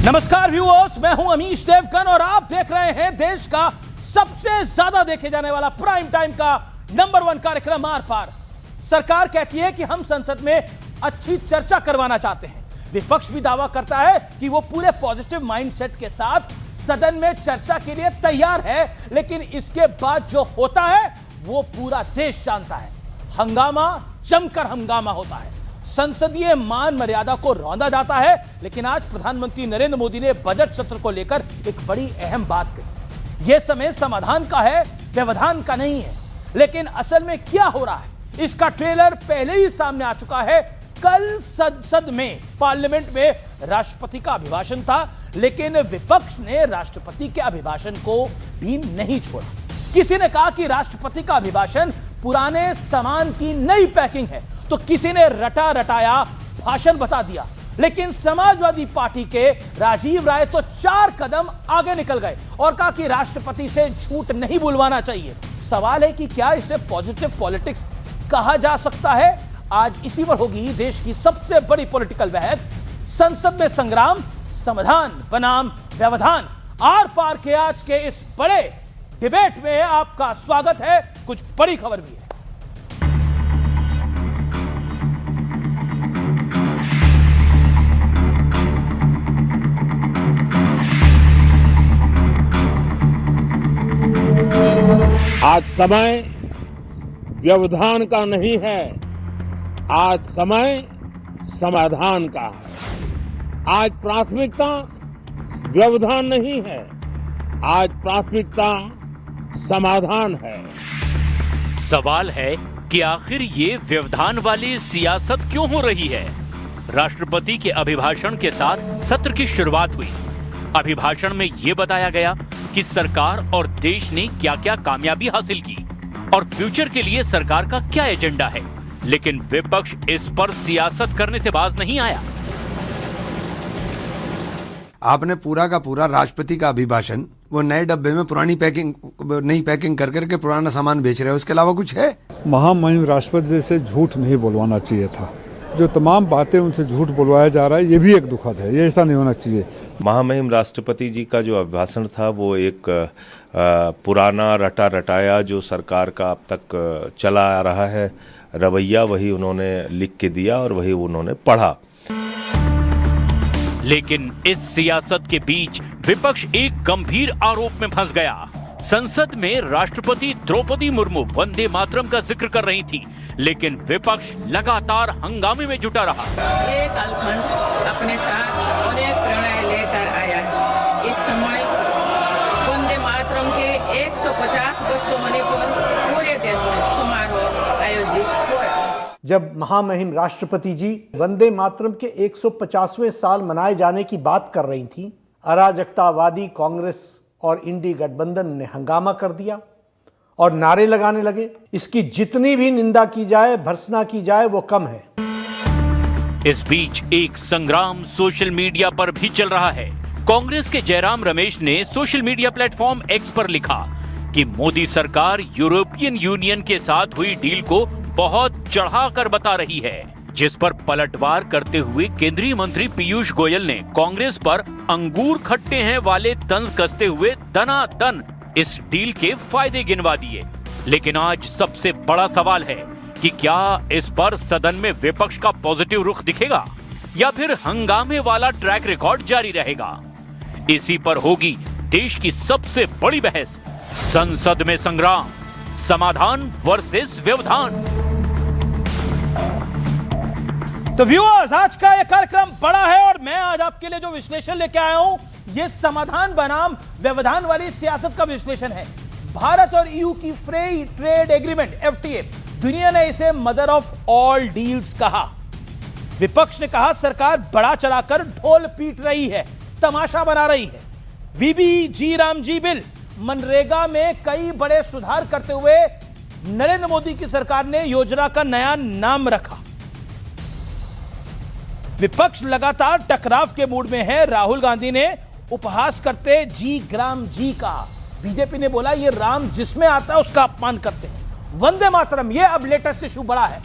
नमस्कार व्यूअर्स, मैं हूं अमीश देवगन और आप देख रहे हैं देश का सबसे ज्यादा देखे जाने वाला प्राइम टाइम का नंबर 1 कार्यक्रम आर पार। सरकार कहती है कि हम संसद में अच्छी चर्चा करवाना चाहते हैं। विपक्ष भी दावा करता है कि वो पूरे पॉजिटिव माइंडसेट के साथ सदन में चर्चा के लिए तैयार है, लेकिन इसके बाद जो होता है वो पूरा देश जानता है। हंगामा, जमकर हंगामा होता है, संसदीय मान मर्यादा को रौंदा जाता है। लेकिन आज प्रधानमंत्री नरेंद्र मोदी ने बजट सत्र को लेकर एक बड़ी अहम बात कही। यह समय समाधान का है, व्यवधान का नहीं है। लेकिन असल में क्या हो रहा है, इसका ट्रेलर पहले ही सामने आ चुका है। कल संसद में, पार्लियामेंट में राष्ट्रपति का अभिभाषण था, लेकिन विपक्ष ने राष्ट्रपति के अभिभाषण को भी नहीं छोड़ा। किसी ने कहा कि राष्ट्रपति का अभिभाषण पुराने सामान की नई पैकिंग है, तो किसी ने रटा रटाया भाषण बता दिया। लेकिन समाजवादी पार्टी के राजीव राय तो 4 कदम आगे निकल गए और कहा कि राष्ट्रपति से झूठ नहीं बुलवाना चाहिए। सवाल है कि क्या इसे पॉजिटिव पॉलिटिक्स कहा जा सकता है? आज इसी पर होगी देश की सबसे बड़ी पॉलिटिकल बहस। संसद में संग्राम, समाधान बनाम व्यवधान। आर पार के आज के इस बड़े डिबेट में आपका स्वागत है। कुछ बड़ी खबर भी है। आज समय व्यवधान का नहीं है, आज समय समाधान का है। आज प्राथमिकता व्यवधान नहीं है, आज प्राथमिकता समाधान है। सवाल है कि आखिर ये व्यवधान वाली सियासत क्यों हो रही है? राष्ट्रपति के अभिभाषण के साथ सत्र की शुरुआत हुई। अभिभाषण में ये बताया गया कि सरकार और देश ने क्या-क्या कामयाबी हासिल की और फ्यूचर के लिए सरकार का क्या एजेंडा है। लेकिन विपक्ष इस पर सियासत करने से बाज नहीं आया। आपने पूरा का पूरा राष्ट्रपति का अभिभाषण वो नए डब्बे में पुरानी पैकिंग, नई पैकिंग कर करके पुराना सामान बेच रहे हो, उसके अलावा कुछ है? महामहिम राष्ट्रपति से झूठ नहीं बोलवाना चाहिए था। जो तमाम बातें उनसे झूठ बुलवाया जा रहा है, ये भी एक दुखद है। ये ऐसा नहीं होना चाहिए। महामहिम राष्ट्रपति जी का जो अभिभाषण था वो एक पुराना रटा रटाया जो सरकार का अब तक चला आ रहा है रवैया, वही उन्होंने लिख के दिया और वही उन्होंने पढ़ा। लेकिन इस सियासत के बीच विपक्ष एक गंभीर आरोप में फंस गया। संसद में राष्ट्रपति द्रौपदी मुर्मू वंदे मातरम का जिक्र कर रही थी, लेकिन विपक्ष लगातार हंगामे में जुटा रहा। ये कालखंड अपने साथ अनेक प्रेरणाएं लेकर आया है। इस समय वंदे मातरम के 150 वर्षों होने पर पूरे देश में समारोह आयोजित हुआ। जब महामहिम राष्ट्रपति जी वंदे मातरम के 150वें साल मनाए जाने की बात कर रही थी, अराजकतावादी कांग्रेस और इंडी गठबंधन ने हंगामा कर दिया और नारे लगाने लगे। इसकी जितनी भी निंदा की जाए, भर्त्सना की जाए, वो कम है। इस बीच एक संग्राम सोशल मीडिया पर भी चल रहा है। कांग्रेस के जयराम रमेश ने सोशल मीडिया प्लेटफॉर्म एक्स पर लिखा कि मोदी सरकार यूरोपियन यूनियन के साथ हुई डील को बहुत चढ़ाकर बता रही है, जिस पर पलटवार करते हुए केंद्रीय मंत्री पीयूष गोयल ने कांग्रेस पर अंगूर खट्टे हैं वाले तंज कसते हुए दनादन इस डील के फायदे गिनवा दिए। लेकिन आज सबसे बड़ा सवाल है कि क्या इस पर सदन में विपक्ष का पॉजिटिव रुख दिखेगा या फिर हंगामे वाला ट्रैक रिकॉर्ड जारी रहेगा? इसी पर होगी देश की सबसे बड़ी बहस। संसद में संग्राम, समाधान वर्सेस व्यवधान। तो व्यूअर्स, आज का यह कार्यक्रम बड़ा है और मैं आज आपके लिए जो विश्लेषण लेके आया हूं, यह समाधान बनाम व्यवधान वाली सियासत का विश्लेषण है। भारत और ईयू की फ्री ट्रेड एग्रीमेंट एफटीए, दुनिया ने इसे मदर ऑफ ऑल डील्स कहा। विपक्ष ने कहा सरकार बड़ा चढ़ाकर ढोल पीट रही है, तमाशा बना रही है। वीबीजी रामजी बिल, मनरेगा में कई बड़े सुधार करते हुए नरेंद्र मोदी की सरकार ने योजना का नया नाम रखा। विपक्ष लगातार टकराव के मूड में है। राहुल गांधी ने उपहास करते जी ग्राम जी कहा। बीजेपी ने बोला ये राम जिसमें आता है उसका अपमान करते हैं। वंदे मातरम, ये अब लेटेस्ट इशू बड़ा है।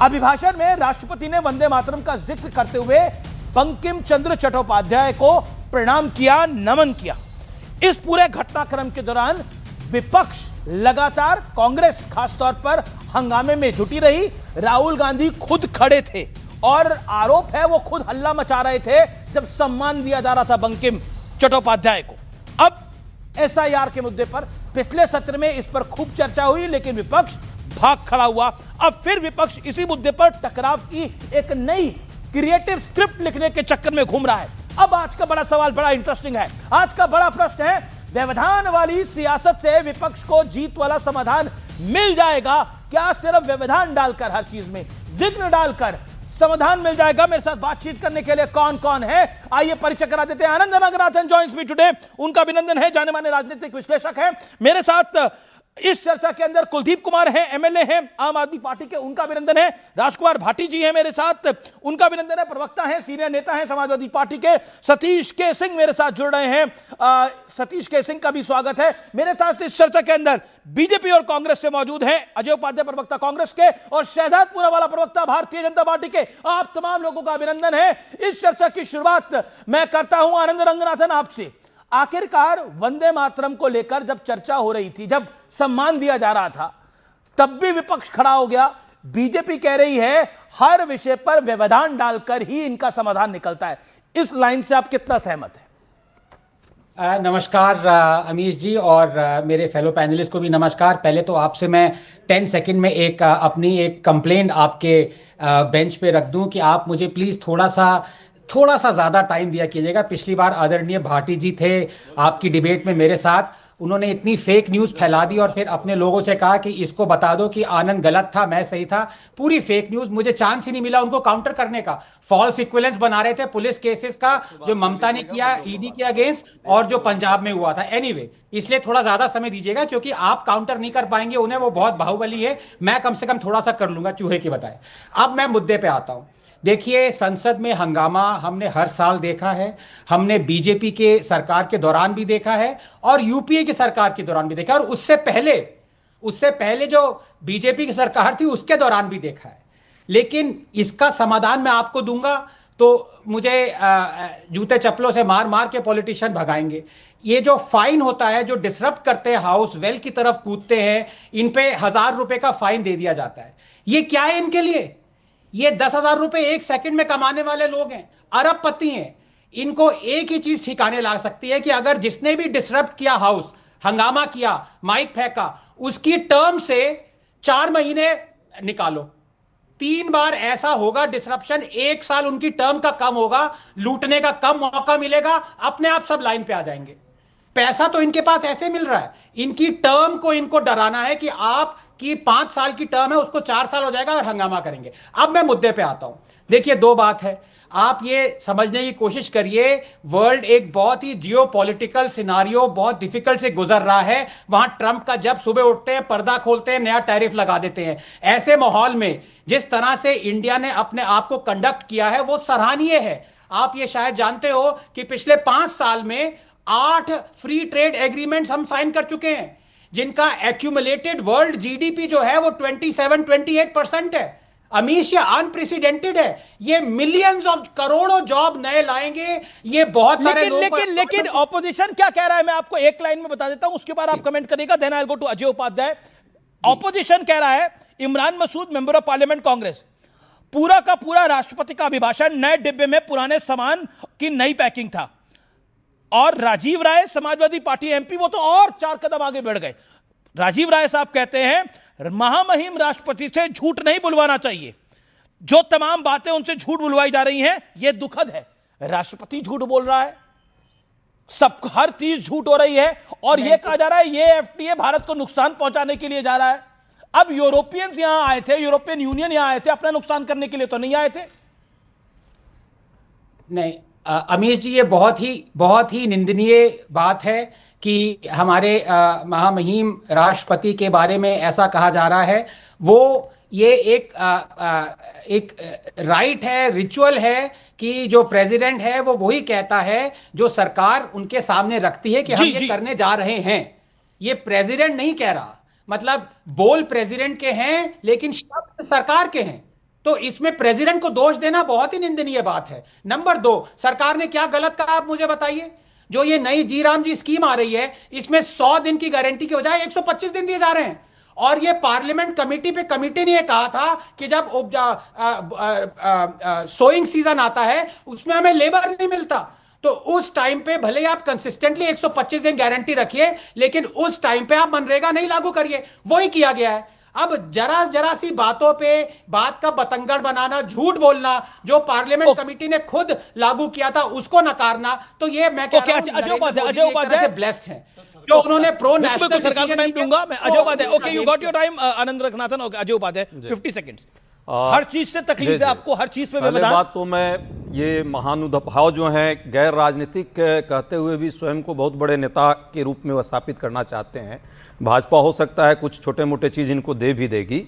अभिभाषण में राष्ट्रपति ने वंदे मातरम का जिक्र करते हुए बंकिम चंद्र चट्टोपाध्याय को प्रणाम किया, नमन किया। इस पूरे घटनाक्रम के दौरान विपक्ष लगातार, कांग्रेस खासतौर पर हंगामे में जुटी रही। राहुल गांधी खुद खड़े थे और आरोप है वो खुद हल्ला मचा रहे थे जब सम्मान दिया जा रहा था बंकिम चट्टोपाध्याय को। अब एसआईआर के मुद्दे पर पिछले सत्र में इस पर खूब चर्चा हुई, लेकिन विपक्ष भाग खड़ा हुआ। अब फिर विपक्ष इसी मुद्दे पर टकराव की एक नई क्रिएटिव स्क्रिप्ट लिखने के चक्कर में घूम रहा है। अब आज का बड़ा सवाल बड़ा इंटरेस्टिंग है। आज का बड़ा प्रश्न है, व्यवधान वाली सियासत से विपक्ष को जीत वाला समाधान मिल जाएगा क्या? सिर्फ व्यवधान डालकर, हर चीज में विघ्न डालकर समाधान मिल जाएगा? मेरे साथ बातचीत करने के लिए कौन कौन है, आइए परिचय करा देते हैं। आनंद रंगनाथन जॉइंस मी टुडे, उनका अभिनंदन है, जाने माने राजनीतिक विश्लेषक है। मेरे साथ इस चर्चा के अंदर कुलदीप कुमार हैं, एमएलए हैं आम आदमी पार्टी के, उनका अभिनंदन है। राजकुमार भाटी जी हैं मेरे साथ, उनका अभिनंदन है। प्रवक्ता हैं, सीनियर नेता हैं समाजवादी पार्टी के। सतीश के सिंह मेरे साथ जुड़ रहे हैं, सतीश के सिंह का भी स्वागत है। मेरे साथ इस चर्चा के अंदर बीजेपी और कांग्रेस से मौजूद हैं अजय उपाध्याय, प्रवक्ता कांग्रेस के, और शहजाद पूनावाला, प्रवक्ता भारतीय जनता पार्टी के। आप तमाम लोगों का अभिनंदन है। इस चर्चा की शुरुआत मैं करता हूं आनंद रंगनाथन आपसे। आखिरकार वंदे मातरम को लेकर जब चर्चा हो रही थी, जब सम्मान दिया जा रहा था, तब भी विपक्ष खड़ा हो गया। बीजेपी कह रही है हर विषय पर व्यवधान डालकर ही इनका समाधान निकलता है। इस लाइन से आप कितना सहमत हैं? नमस्कार अमीश जी, और मेरे फेलो पैनलिस्ट को भी नमस्कार। पहले तो आपसे मैं 10 सेकंड में अपनी एक कंप्लेंट आपके बेंच पे रख दूं कि आप मुझे प्लीज़ थोड़ा सा ज़्यादा टाइम दिया कीजिएगा। पिछली बार आदरणीय भाटी जी थे आपकी डिबेट में मेरे साथ, उन्होंने इतनी फेक न्यूज़ फैला दी और फिर अपने लोगों से कहा कि इसको बता दो कि आनंद गलत था, मैं सही था। पूरी फेक न्यूज़, मुझे चांस ही नहीं मिला उनको काउंटर करने का। फॉल्स इक्विवेलेंस बना रहे थे पुलिस केसेस का, जो ममता ने किया ईडी के अगेंस्ट और जो पंजाब में हुआ था। एनीवे, इसलिए थोड़ा ज़्यादा समय दीजिएगा, क्योंकि आप काउंटर नहीं कर पाएंगे उन्हें, वो बहुत बाहुबली है। मैं कम से कम थोड़ा सा कर लूंगा, चूहे की बताए। अब मैं मुद्दे पर आता हूँ। देखिए, संसद में हंगामा हमने हर साल देखा है। हमने बीजेपी के सरकार के दौरान भी देखा है और यूपीए की सरकार के दौरान भी देखा है, और उससे पहले जो बीजेपी की सरकार थी उसके दौरान भी देखा है। लेकिन इसका समाधान मैं आपको दूंगा तो मुझे जूते चप्पलों से मार मार के पॉलिटिशियन भगाएंगे। ये जो फाइन होता है, जो डिसरप्ट करते हैं, हाउस वेल की तरफ कूदते हैं, इन पे 1000 रुपए का फाइन दे दिया जाता है। ये क्या है इनके लिए? ये 10,000 रुपए 1 सेकंड में कमाने वाले लोग हैं, अरबपति हैं। इनको एक ही चीज ठिकाने ला सकती है कि अगर जिसने भी डिसरप्ट किया हाउस, हंगामा किया, माइक फेंका, उसकी टर्म से 4 महीने निकालो। 3 बार ऐसा होगा डिसरप्शन, 1 साल उनकी टर्म का कम होगा, लूटने का कम मौका मिलेगा, अपने आप सब लाइन पे आ जाएंगे। पैसा तो इनके पास ऐसे मिल रहा है, इनकी टर्म को इनको डराना है कि आप कि 5 साल की टर्म है, उसको 4 साल हो जाएगा और हंगामा करेंगे। अब मैं मुद्दे पे आता हूं। देखिए, 2 बात है, आप ये समझने की कोशिश करिए, वर्ल्ड एक बहुत ही जियोपॉलिटिकल सिनारियो बहुत डिफिकल्ट से गुजर रहा है। वहां ट्रंप का जब सुबह उठते हैं, पर्दा खोलते हैं, नया टैरिफ लगा देते हैं। ऐसे माहौल में जिस तरह से इंडिया ने अपने आप को कंडक्ट किया है वो सराहनीय है। आप ये शायद जानते हो कि पिछले 5 साल में 8 फ्री ट्रेड एग्रीमेंट्स हम साइन कर चुके हैं, जिनका एक्यूमुलेटेड वर्ल्ड जीडीपी जो है वो 27-28% है। अमीश, ये अनप्रेसिडेंटेड है। ये मिलियंस ऑफ करोड़ों जॉब नए लाएंगे। ये बहुत सारे लेकिन ऑपोजिशन क्या कह रहा है, मैं आपको एक लाइन में बता देता हूं, उसके बाद आप कमेंट करिएगा। Then I will go to Ajay Upadhyay. Opposition कह रहा है, Imran Masood member of parliament Congress, पूरा का पूरा राष्ट्रपति का अभिभाषण नए डिब्बे में पुराने सामान की नई पैकिंग था। और राजीव राय समाजवादी पार्टी एमपी, वो तो और 4 कदम आगे बढ़ गए। राजीव राय साहब कहते हैं महामहिम राष्ट्रपति से झूठ नहीं बुलवाना चाहिए, जो तमाम बातें उनसे झूठ बुलवाई जा रही हैं ये दुखद है। राष्ट्रपति झूठ बोल रहा है, सब हर चीज झूठ हो रही है, और यह कहा जा रहा है ये एफटीए भारत को नुकसान पहुंचाने के लिए जा रहा है। अब यूरोपियंस यहां आए थे, यूरोपियन यूनियन यहां आए थे, अपना नुकसान करने के लिए तो नहीं आए थे। नहीं अमीश जी, ये बहुत ही निंदनीय बात है कि हमारे महामहिम राष्ट्रपति के बारे में ऐसा कहा जा रहा है। वो ये एक राइट है, रिचुअल है कि जो प्रेसिडेंट है वो वही कहता है जो सरकार उनके सामने रखती है कि हम ये करने जा रहे हैं। ये प्रेसिडेंट नहीं कह रहा, मतलब बोल प्रेसिडेंट के हैं लेकिन शब्द सरकार के हैं। तो इसमें प्रेसिडेंट को दोष देना बहुत ही निंदनीय बात है। नंबर 2, सरकार ने क्या गलत कहा आप मुझे बताइए। जो ये नई जी राम जी स्कीम आ रही है, इसमें 100 दिन की गारंटी के बजाय 125 दिन दिए जा रहे हैं। और ये पार्लियामेंट कमेटी पे कमेटी ने कहा था कि जब सोइंग सीजन आता है उसमें हमें लेबर नहीं मिलता, तो उस टाइम पे भले आप कंसिस्टेंटली 125 दिन गारंटी रखिए, लेकिन उस टाइम पे आप मनरेगा नहीं लागू करिए। वही किया गया है। अब जरा सी बातों पे बात का बतंगड़ बनाना, झूठ बोलना, जो पार्लियामेंट कमेटी ने खुद लागू किया था उसको नकारना, तो ये मैं कह रहा हूं अजय उपाध्याय ब्लेस्ड हैं जो उन्होंने प्रो नेशनल सरकार को टाइम दूंगा मैं। Ajay Upadhyay, okay, you got your time. Anand Raghunathan, okay, Ajay Upadhyay 50 seconds. हर चीज से तकलीफ है आपको, हर चीज पे पहले बात तो मैं ये महानुभाव जो हैं गैर राजनीतिक कहते हुए भी स्वयं को बहुत बड़े नेता के रूप में स्थापित करना चाहते हैं। भाजपा हो सकता है कुछ छोटे मोटे चीज़ इनको दे भी देगी,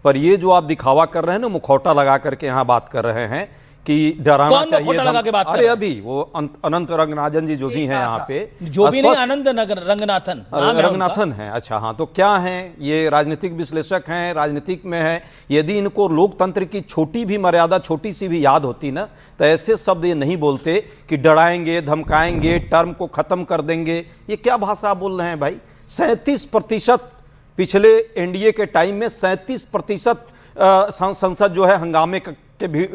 पर ये जो आप दिखावा कर रहे हैं ना, मुखौटा लगा करके यहाँ बात कर रहे हैं कि डराना चाहिए। लगा के बात अरे अभी वो अनंत रंगनाथन जी जो भी हैं यहाँ पे, जो भी नहीं, आनंद रंगनाथन रंगनाथन है। अच्छा हाँ, तो क्या हैं ये? राजनीतिक विश्लेषक हैं, राजनीतिक में है। यदि इनको लोकतंत्र की छोटी भी मर्यादा, छोटी सी भी याद होती ना, तो ऐसे शब्द ये नहीं बोलते कि डराएंगे, धमकाएंगे, टर्म को खत्म कर देंगे। ये क्या भाषा बोल रहे हैं भाई? 37% पिछले एनडीए के टाइम में 37% संसद जो है हंगामे के भी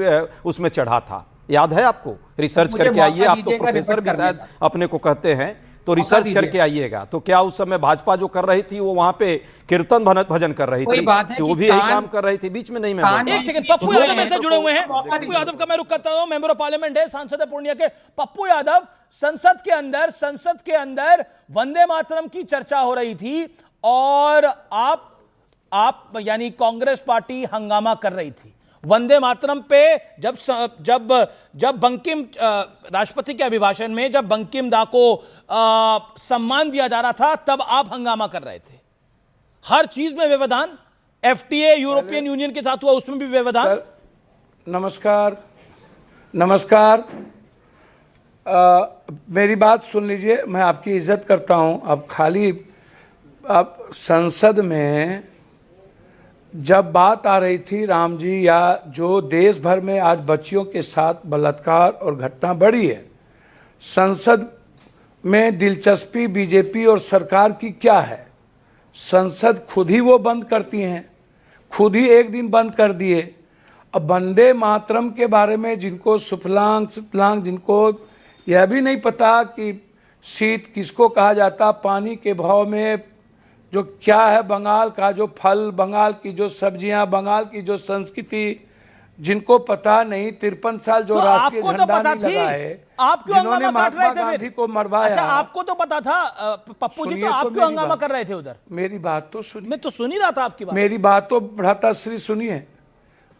उसमें चढ़ा था। याद है आपको? रिसर्च करके आइए, आप तो प्रोफेसर भी शायद अपने को कहते हैं, तो रिसर्च करके आइएगा। तो क्या उस समय भाजपा जो कर रही थी वो वहां पे कीर्तन भजन कर रही थी, तो वो भी यही काम कर रही थी। बीच में नहीं, मैं एक सेकंड, पप्पू यादव मेरे से जुड़े हुए हैं। पप्पू यादव का मैं रुख करता हूं, मेंबर ऑफ पार्लियामेंट है, सांसद है पूर्णिया के। पप्पू यादव, संसद के अंदर वंदे मातरम की चर्चा हो रही थी और आप यानी कांग्रेस पार्टी हंगामा कर रही थी वंदे मातरम पे। जब बंकिम राष्ट्रपति के अभिभाषण में जब बंकिम दा को सम्मान दिया जा रहा था, तब आप हंगामा कर रहे थे। हर चीज में व्यवधान, एफटीए यूरोपियन यूनियन के साथ हुआ उसमें भी व्यवधान। नमस्कार, मेरी बात सुन लीजिए, मैं आपकी इज्जत करता हूं। अब संसद में जब बात आ रही थी राम जी, या जो देश भर में आज बच्चियों के साथ बलात्कार और घटना बढ़ी है, संसद में दिलचस्पी बीजेपी और सरकार की क्या है? संसद खुद ही वो बंद करती हैं, खुद ही एक दिन बंद कर दिए। अब वंदे मातरम के बारे में जिनको सुफलांग जिनको यह भी नहीं पता कि शीत किसको कहा जाता, पानी के भाव में जो क्या है, बंगाल का जो फल, बंगाल की जो सब्जियां, बंगाल की जो संस्कृति, जिनको पता नहीं 53 साल जो राष्ट्रीय झंडा नहीं लगा है, जिन्होंने महात्मा गांधी को मरवाया। अच्छा, आपको तो पता था पप्पू जी, तो आप क्यों हंगामा कर रहे थे उधर? मेरी बात तो सुनिए। मैं तो सुन ही रहा था आपकी बात। मेरी बात तो भ्राताश्री सुनिए।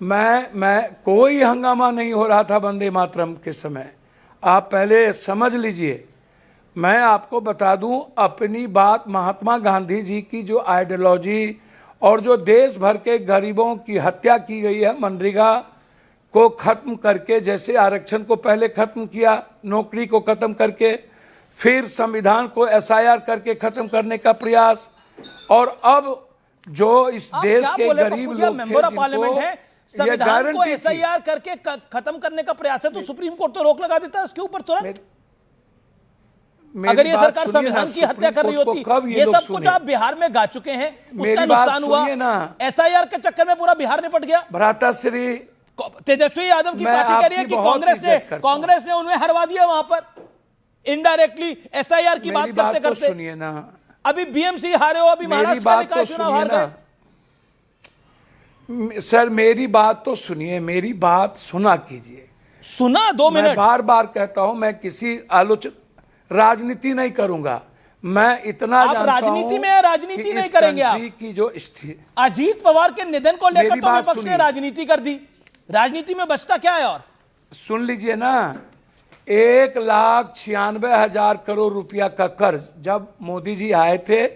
मैं कोई हंगामा नहीं हो रहा था वंदे मातरम के समय, आप पहले समझ लीजिए। मैं आपको बता दूं, अपनी बात महात्मा गांधी जी की जो आइडियोलॉजी और जो देश भर के गरीबों की हत्या की गई है, मनरेगा को खत्म करके, जैसे आरक्षण को पहले खत्म किया, नौकरी को खत्म करके, फिर संविधान को एसआईआर करके खत्म करने का प्रयास, और अब जो इस देश के गरीब लोग मेंबर ऑफ पार्लियामेंट है, संविधान को एसआईआर करके खत्म करने का प्रयास है, तो सुप्रीम कोर्ट तो रोक लगा देता है उसके ऊपर तुरंत। अगर ये सरकार संविधान की हत्या कर रही होती, ये सब कुछ आप बिहार में गा चुके हैं, उसका नुकसान हुआ, एसआईआर के चक्कर में पूरा बिहार निपट गया। भ्राताश्री, तेजस्वी यादव की पार्टी कह रही है कि कांग्रेस ने उन्हें हरवा दिया वहां पर इनडायरेक्टली एसआईआर की बात करते करते। सुनिए ना, अभी बीएमसी हारे हो, अभी महाराष्ट्र का निकाय चुनाव हार गए। सर मेरी बात तो सुनिए, मेरी बात सुना कीजिए। सुना 2 मिनट। मैं बार बार कहता हूं, मैं किसी राजनीति नहीं करूंगा। मैं इतना जानता हूं, राजनीति में राजनीति नहीं करेंगे आप की जो स्थिति, अजीत पवार के निधन को लेकर तो विपक्ष ने राजनीति कर दी, राजनीति में बचता क्या है? और सुन लीजिए ना, 1,96,000 करोड़ रुपया का कर्ज जब मोदी जी आए थे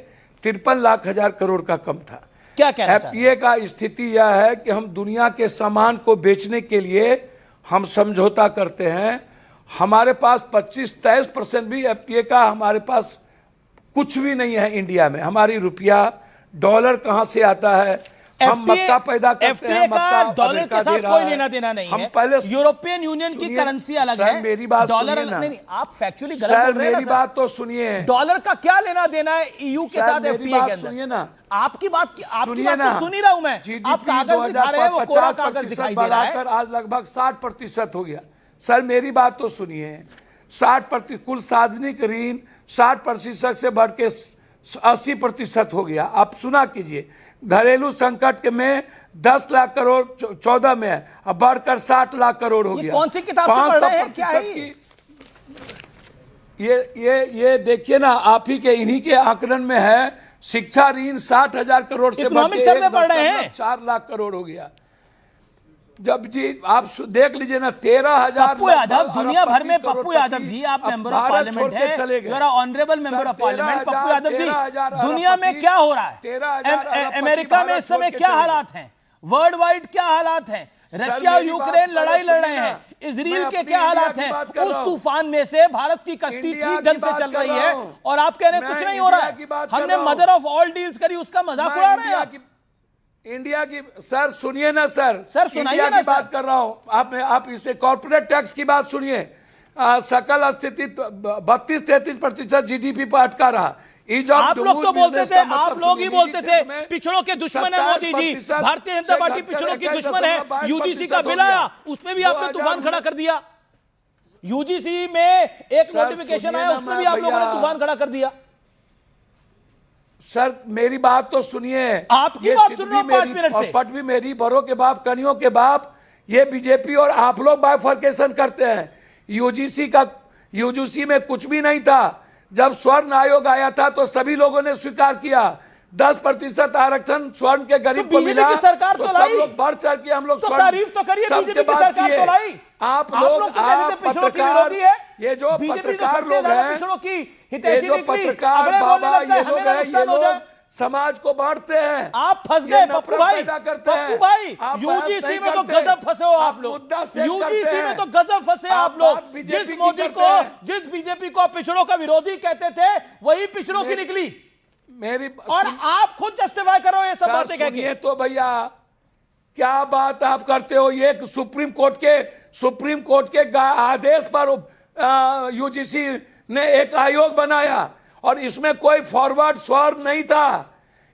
53,00,000 करोड़ का कम था। क्या कहना एफटीए का स्थिति यह है कि हम दुनिया के सामान को बेचने के लिए हम समझौता करते हैं। हमारे पास 25-23% भी एफटीए का हमारे पास कुछ भी नहीं है इंडिया में। हमारी रुपया, डॉलर कहाँ से आता है? हम मक्का पैदा करते हैं, एफटीए का मक्का डॉलर अमेरिका के साथ दे रहा कोई है। लेना देना नहीं हम है। पहले यूरोपियन यूनियन की सुनिए, करेंसी अलग सर, है, मेरी बात डॉलर सुनिए ना। नहीं, आप फैक्चुअली गलत सर बोल रहे हैं मेरी ना बात तो सुनिए, डॉलर का क्या लेना देना है ईयू के सर, साथ मेरी एफटीए बात के अंदर? सुनिए ना। आपकी बात सुनिए ना, तो सुन ही रहा हूं मैं। GDP आप कागज दिखा रहे हैं, वो कोरा कागज 50% दिखाई दे रहा है। बढ़ाकर आज लगभग 60% हो गया। सर मेरी बात तो सुनिए, 60% कुल सार्वजनिक ऋण 60% से बढ़ के 80% हो गया। आप सुना कीजिए, घरेलू संकट के में 10 लाख करोड़ 14 में है, अब बढ़कर 60 लाख करोड़ हो गया। कौन सी किताब से पढ़ रहे हैं? क्या है 500% ये देखिए ना, आप ही के इन्हीं के आकलन में है, शिक्षा ऋण 60,000 करोड़ से इकोनॉमिक सर्वे पढ़ रहे हैं। 4 लाख करोड़ हो गया। जब जी आप देख लीजिए ना, 13,000 पप्पू यादव दुनिया भर में, पप्पू यादव जी आप मेंबर ऑफ पार्लियामेंट है, you are honourable member of parliament. Pappu Yadav ji दुनिया में क्या हो रहा है? अमेरिका में इस समय क्या हालात हैं? वर्ल्ड वाइड क्या हालात हैं? रशिया और यूक्रेन लड़ाई लड़ रहे हैं, इजराइल के क्या हालात हैं? उस तूफान में से भारत की कश्ती ठीक ढंग से चल रही है और आप कह रहे हैं कुछ नहीं हो रहा है। हमने मदर ऑफ ऑल डील्स करी, उसका मजाक उड़ा रहे हैं आप। इंडिया की सर सुनिए ना सर सुनाइए इंडिया ना की बात कर रहा हूं। आप इसे कॉर्पोरेट टैक्स की बात सुनिए। सकल स्थिति 32-33% जीडीपी पर अटका रहा। आप लोग तो बोलते थे, आप लोग ही बोलते थे पिछड़ों के दुश्मन है मोदी जी, भारतीय जनता पार्टी पिछड़ों की दुश्मन है। यूजीसी का बिल आया, उसमें भी आपने तूफान खड़ा कर दिया। यूजीसी में एक नोटिफिकेशन आया, उसमें भी आप लोगों ने तूफान खड़ा कर दिया। सर मेरी बात तो सुनिए, आपकी बात सुन रहा हूं 5 मिनट से। पट भी मेरी, बड़ों के बाप, कनियों के बाप, ये बीजेपी और आप लोग बाइफर्केशन करते हैं। यूजीसी में कुछ भी नहीं था। जब स्वर्ण आयोग आया था तो सभी लोगों ने स्वीकार किया, 10% आरक्षण स्वर्ण के गरीब को मिला। सरकार तो सब लोग बढ़ चढ़ के हम लोग तारीफ तो करिए, बीजेपी की सरकार तो लाई। आप लोग पत्रकार, ये जो पत्रकार लोग हैं, ये जो पत्रकार बाबा, ये लोग हैं, ये लोग समाज को बांटते हैं। आप फंस गए पप्पू भाई। पप्पू भाई यूजीसी में तो गजब फंसे हो आप लोग। यूजीसी में तो गजब फंसे आप लोग। जिस मोदी को, जिस बीजेपी को पिछड़ों का विरोधी कहते थे, वही पिछड़ों की निकली। मेरी और आप खुद जस्टिफाई करो ये सब बातें कह के। तो भैया क्या बात आप करते हो? ये सुप्रीम कोर्ट के आदेश पर यूजीसी ने एक आयोग बनाया और इसमें कोई फॉरवर्ड स्वर्ण नहीं था।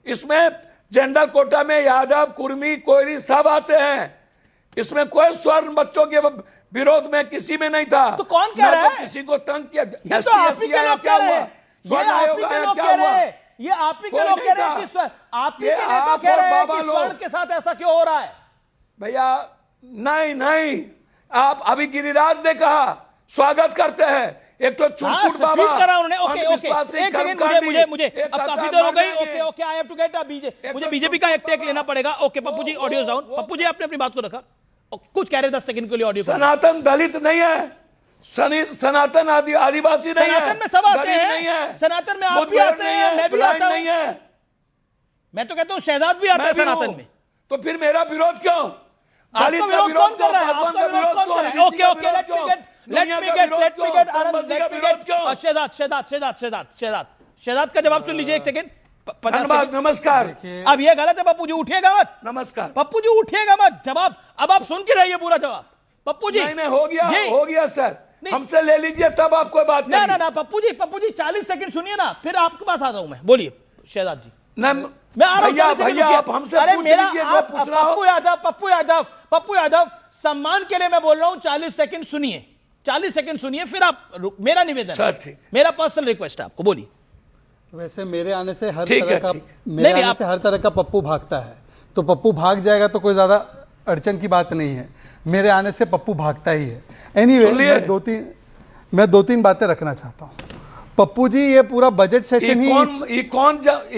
इसमें जनरल कोटा में यादव, कुर्मी, कोयरी सब आते हैं। इसमें कोई स्वर्ण बच्चों के विरोध में किसी में नहीं था। तो कौन कह रहा है? किसी को तंग किया? ये तो आप ही के लोग कह रहे हैं। ये आप ही के लोग कह रहे हैं। ये आप ही के लोग कह रहे हैं कि स्वर्ण, आप ही के नेता कह रहे हैं कि स्वर्ण के साथ ऐसा क्यों हो रहा है? भैया नहीं, आप अभी गिरिराज ने कहा, स्वागत करते हैं। एक तो चुटपुट बाबा उन्होंने, ओके एक सेकंड, मुझे अब काफी देर हो गई। Okay I have to get मुझे बीजेपी का एक टेक लेना पड़ेगा। Okay Pappu ji audio down. Pappu ji आपने अपनी बात को रखा, कुछ कह रहे 10 सेकंड के लिए ऑडियो। सनातन दलित नहीं है, सनातन आदिवासी नहीं है। सनातन में सब आते हैं, सनातन में आप भी आते हैं, मैं भी आता हूं। मैं तो कहता हूं शहजाद भी आता है सनातन में। तो फिर मेरा विरोध क्यों? आपका विरोध कौन कर रहा है? आपका विरोध कौन कर रहा है? Okay let me get Shehzad का जवाब सुन लीजिए एक सेकंड। नमस्कार। अब ये गलत है पप्पू जी, उठिएगा मत। नमस्कार पप्पू जी, उठिएगा मत। जवाब अब आप सुन के रहिए पूरा जवाब। पप्पू जी नहीं हो गया सर, हमसे ले लीजिए तब आप कोई बात नहीं। ना पप्पू जी 40 सेकंड सुनिए ना, फिर आपके पास आता हूं मैं। बोलिए शहजाद जी। मैं आ रहा हूं। भैया आप हमसे पूछ लीजिए जो पूछ रहा हूं। पप्पू यादव सम्मान के लिए मैं बोल रहा हूं, 40 सेकंड सुनिए, 40 सेकंड सुनिए, फिर आप। मेरा निवेदन है, मेरा पर्सनल रिक्वेस्ट है आपको, बोलिए। वैसे मेरे आने से हर तरह का पप्पू भागता है, तो पप्पू भाग जाएगा तो कोई ज्यादा अड़चन की बात नहीं है। मेरे आने से पप्पू भागता ही है। एनीवे मैं दो तीन बातें रखना चाहता हूं। पप्पू जी ये पूरा बजट सेशन ही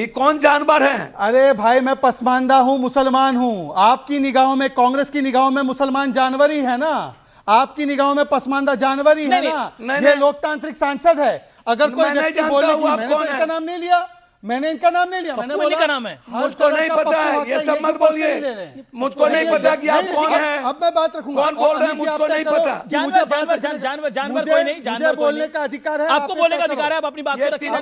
कौन जानवर है? अरे भाई मैं पसमानदा हूं, मुसलमान हूं। आपकी निगाहों में, कांग्रेस की निगाहों में मुसलमान जानवर ही है ना। आपकी निगाहों में पसमानदा जानवर ही है ना। ये लोकतांत्रिक सांसद है। अगर कोई व्यक्ति बोले कि मैंने तो इनका नाम नहीं लिया, मैंने बोला का नाम है, मुझको नहीं पता है, ये सब मत बोलिए। मुझको नहीं पता कि आप कौन हैं। अब मैं बात रखूंगा। कौन बोल रहे हैं मुझको नहीं पता। जानवर कोई नहीं, मुझे बोलने का अधिकार है, आपको बोलने का अधिकार है। आप अपनी बात को रखिए।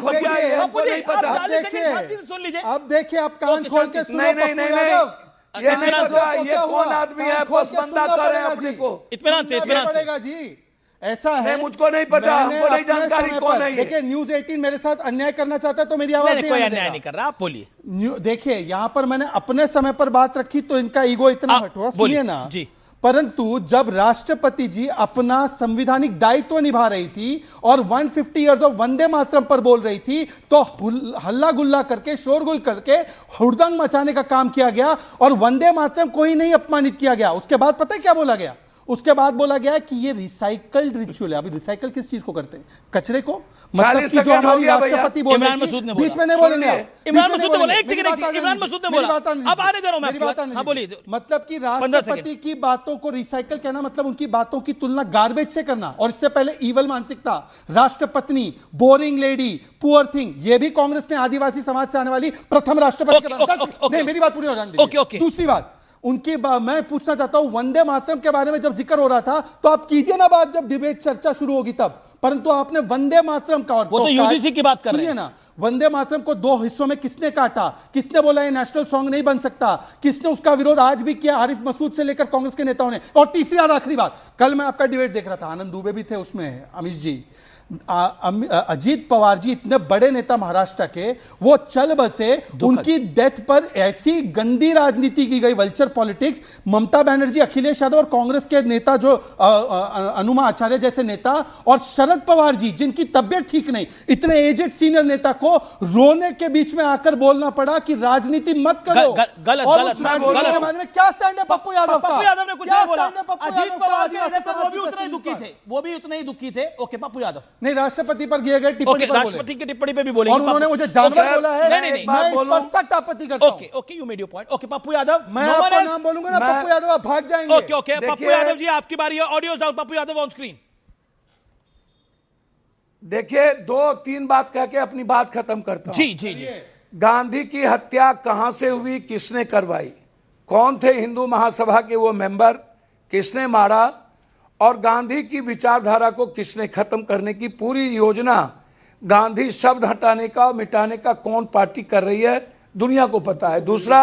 अब देखिए आप कान खोल के सुनो। ये नहीं पता ये कौन आदमी है, पसमंदा कर रहे हैं अपने को। इत्मीनान से पड़ेगा जी, ऐसा है। मुझको नहीं पता, हमको नहीं जानकारी कौन है ये। देखिए न्यूज 18 मेरे साथ अन्याय करना चाहता है तो मेरी आवाज नहीं, कोई अन्याय नहीं कर रहा, आप बोलिए। देखिए यहाँ पर मैंने अपने समय पर बात रखी तो इनका ईगो इतना हट हुआ, सुनिए ना जी। परंतु जब राष्ट्रपति जी अपना संविधानिक दायित्व निभा रही थी और 150 इयर्स ऑफ वंदे मातरम पर बोल रही थी तो हल्ला गुल्ला करके शोरगुल करके हुड़दंग मचाने का काम किया गया और वंदे मातरम को ही नहीं अपमानित किया गया। उसके बाद पता है क्या बोला गया? उसके बाद बोला गया कि ये रिसाइकल्ड रिचुअल है। अभी रिसाइकल किस चीज को करते हैं? कचरे को। मतलब कि जो हमारी राष्ट्रपति बोल रही थी, बीच में नहीं बोलेंगे इमरान मसूद ने बोला, एक सेकंड, इमरान मसूद ने बोला, अब आने दे रहा हूं मैं आपको। हां बोलिए। मतलब कि राष्ट्रपति की बातों को रिसाइकल कहना मतलब उनकी बातों की तुलना गार्बेज से करना, और इससे पहले ईवल मानसिकता, राष्ट्रपत्नी, बोरिंग लेडी, पुअर थिंग, ये भी कांग्रेस ने आदिवासी समाज से आने वाली प्रथम राष्ट्रपति के बारे में। मेरी बात पूरी हो जाने दीजिए। दूसरी बात उनकी मैं पूछना चाहता हूं, वंदे मातरम के बारे में जब जिक्र हो रहा था तो आप कीजिए ना बात जब डिबेट चर्चा शुरू होगी तब, परंतु आपने वंदे मातरम का और वो तो यूजीसी की बात कर रहे हैं ना, वंदे मातरम को दो हिस्सों में किसने काटा, किसने बोला ये नेशनल सॉन्ग नहीं बन सकता, किसने उसका विरोध आज भी किया आरिफ मसूद से लेकर कांग्रेस के नेताओं ने। और तीसरी और आखिरी बात, कल मैं आपका डिबेट देख रहा था, आनंद दुबे भी थे उसमें, अमित जी, अजीत पवार जी इतने बड़े नेता महाराष्ट्र के, वो चल बसे, उनकी डेथ पर ऐसी गंदी राजनीति की गई, वल्चर पॉलिटिक्स। ममता बनर्जी, अखिलेश यादव और कांग्रेस के नेता जो अनुमा आचार्य जैसे नेता और शरद पवार जी जिनकी तबियत ठीक नहीं, इतने एजेड सीनियर नेता को रोने के बीच में आकर बोलना पड़ा कि राजनीति मत करो। गलत और उस राजनीति के बारे में क्या स्टैंड है पप्पू यादव का? पप्पू यादव ने कुछ नहीं बोला। अजीत पवार जी वो भी उतने ही दुखी थे, वो भी उतने ही दुखी थे। ओके पप्पू यादव नहीं, राष्ट्रपति पर किए गए टिप्पणी पर राष्ट्रपति की टिप्पणी पे भी बोलेंगे, और उन्होंने मुझे जानवर बोला है। नहीं, मैं इस पर सख्त आपत्ति करता हूं। Okay you made your point. Okay Pappu Yadav, मैं आपका नाम बोलूंगा ना पप्पू यादव, आप भाग जाएंगे। ओके पप्पू यादव जी आपकी बारी है, audio down, Pappu Yadav on screen. देखिए 2-3 बात कह के अपनी बात खत्म करता हूं। जी। गांधी की हत्या कहां से हुई, किसने करवाई, कौन थे हिंदू महासभा के वो मेंबर, किसने मारा, और गांधी की विचारधारा को किसने खत्म करने की पूरी योजना, गांधी शब्द हटाने का मिटाने का कौन पार्टी कर रही है, दुनिया को पता है। दूसरा,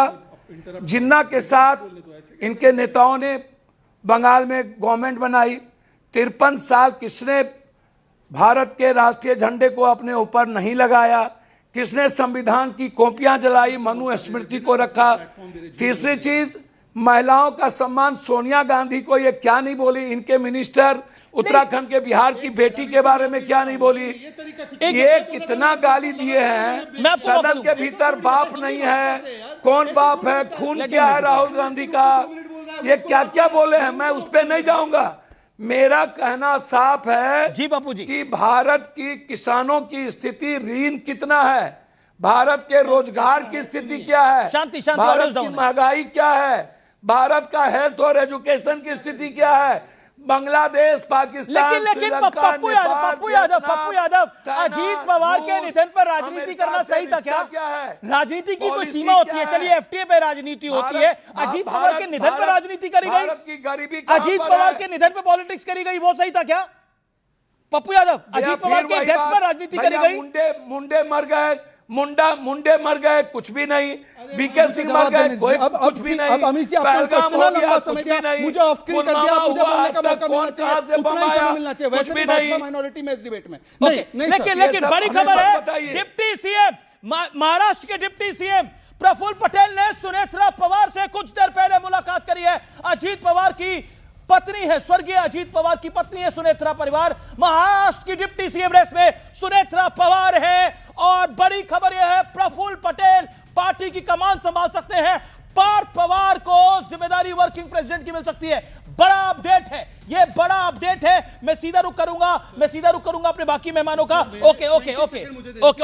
जिन्ना के साथ इनके नेताओं ने बंगाल में गवर्नमेंट बनाई, 53 साल किसने भारत के राष्ट्रीय झंडे को अपने ऊपर नहीं लगाया, किसने संविधान की कॉपियां जलाई, मनु स्मृति को रखा। तीसरी चीज, महिलाओं का सम्मान, सोनिया गांधी को ये क्या नहीं बोली, इनके मिनिस्टर उत्तराखंड के बिहार की बेटी के बारे में क्या नहीं बोली, ये कितना गाली दिए हैं। सदन के भीतर बाप नहीं है, कौन बाप है, खून क्या है राहुल गांधी का, ये क्या क्या बोले हैं, मैं उस पर नहीं जाऊंगा। मेरा कहना साफ है जी बापू जी कि भारत की किसानों की स्थिति ऋण कितना है, भारत के रोजगार की स्थिति क्या है, भारत की महंगाई क्या है, भारत का हेल्थ और एजुकेशन की स्थिति क्या है, बांग्लादेश, पाकिस्तान, लेकिन पप्पू यादव, अजीत पवार के निधन पर राजनीति करना सही था क्या? राजनीति की कोई सीमा होती है, चलिए एफटीए पे राजनीति होती है, अजीत पवार के निधन पर राजनीति करी गई, अजीत पवार के निधन पर पॉलिटिक्स करी गई, वो सही था क्या पप्पू यादव? अजीत पवार के डेथ पर राजनीति करी गई, मुंडे मर गए, मुंडे मर गए, कुछ भी नहीं, बीके सिंह मर गए, कोई कुछ भी नहीं। अब अमित जी आपने इतना लंबा समय दिया, मुझे ऑफ स्क्रीन कर दिया, मुझे बोलने का मौका मिलना चाहिए, उतना ही समय मिलना चाहिए। वैसे भी भाजपा माइनॉरिटी में इस डिबेट में लेकिन बड़ी खबर है, डिप्टी सीएम, महाराष्ट्र के डिप्टी सीएम प्रफुल्ल पटेल ने सुनेत्रा पवार से कुछ देर पहले मुलाकात करी है। अजीत पवार की पत्नी है, स्वर्गीय अजीत पवार की पत्नी है सुनेत्रा परिवार, महाराष्ट्र की डिप्टी सीएम रेस में सुनेत्रा पवार है। और बड़ी खबर यह है, प्रफुल्ल पटेल पार्टी की कमान संभाल सकते हैं, पार्थ पवार को जिम्मेदारी वर्किंग प्रेसिडेंट की मिल सकती है। बड़ा अपडेट है, ये बड़ा अपडेट है। मैं सीधा रुख करूंगा अपने बाकी मेहमानों का।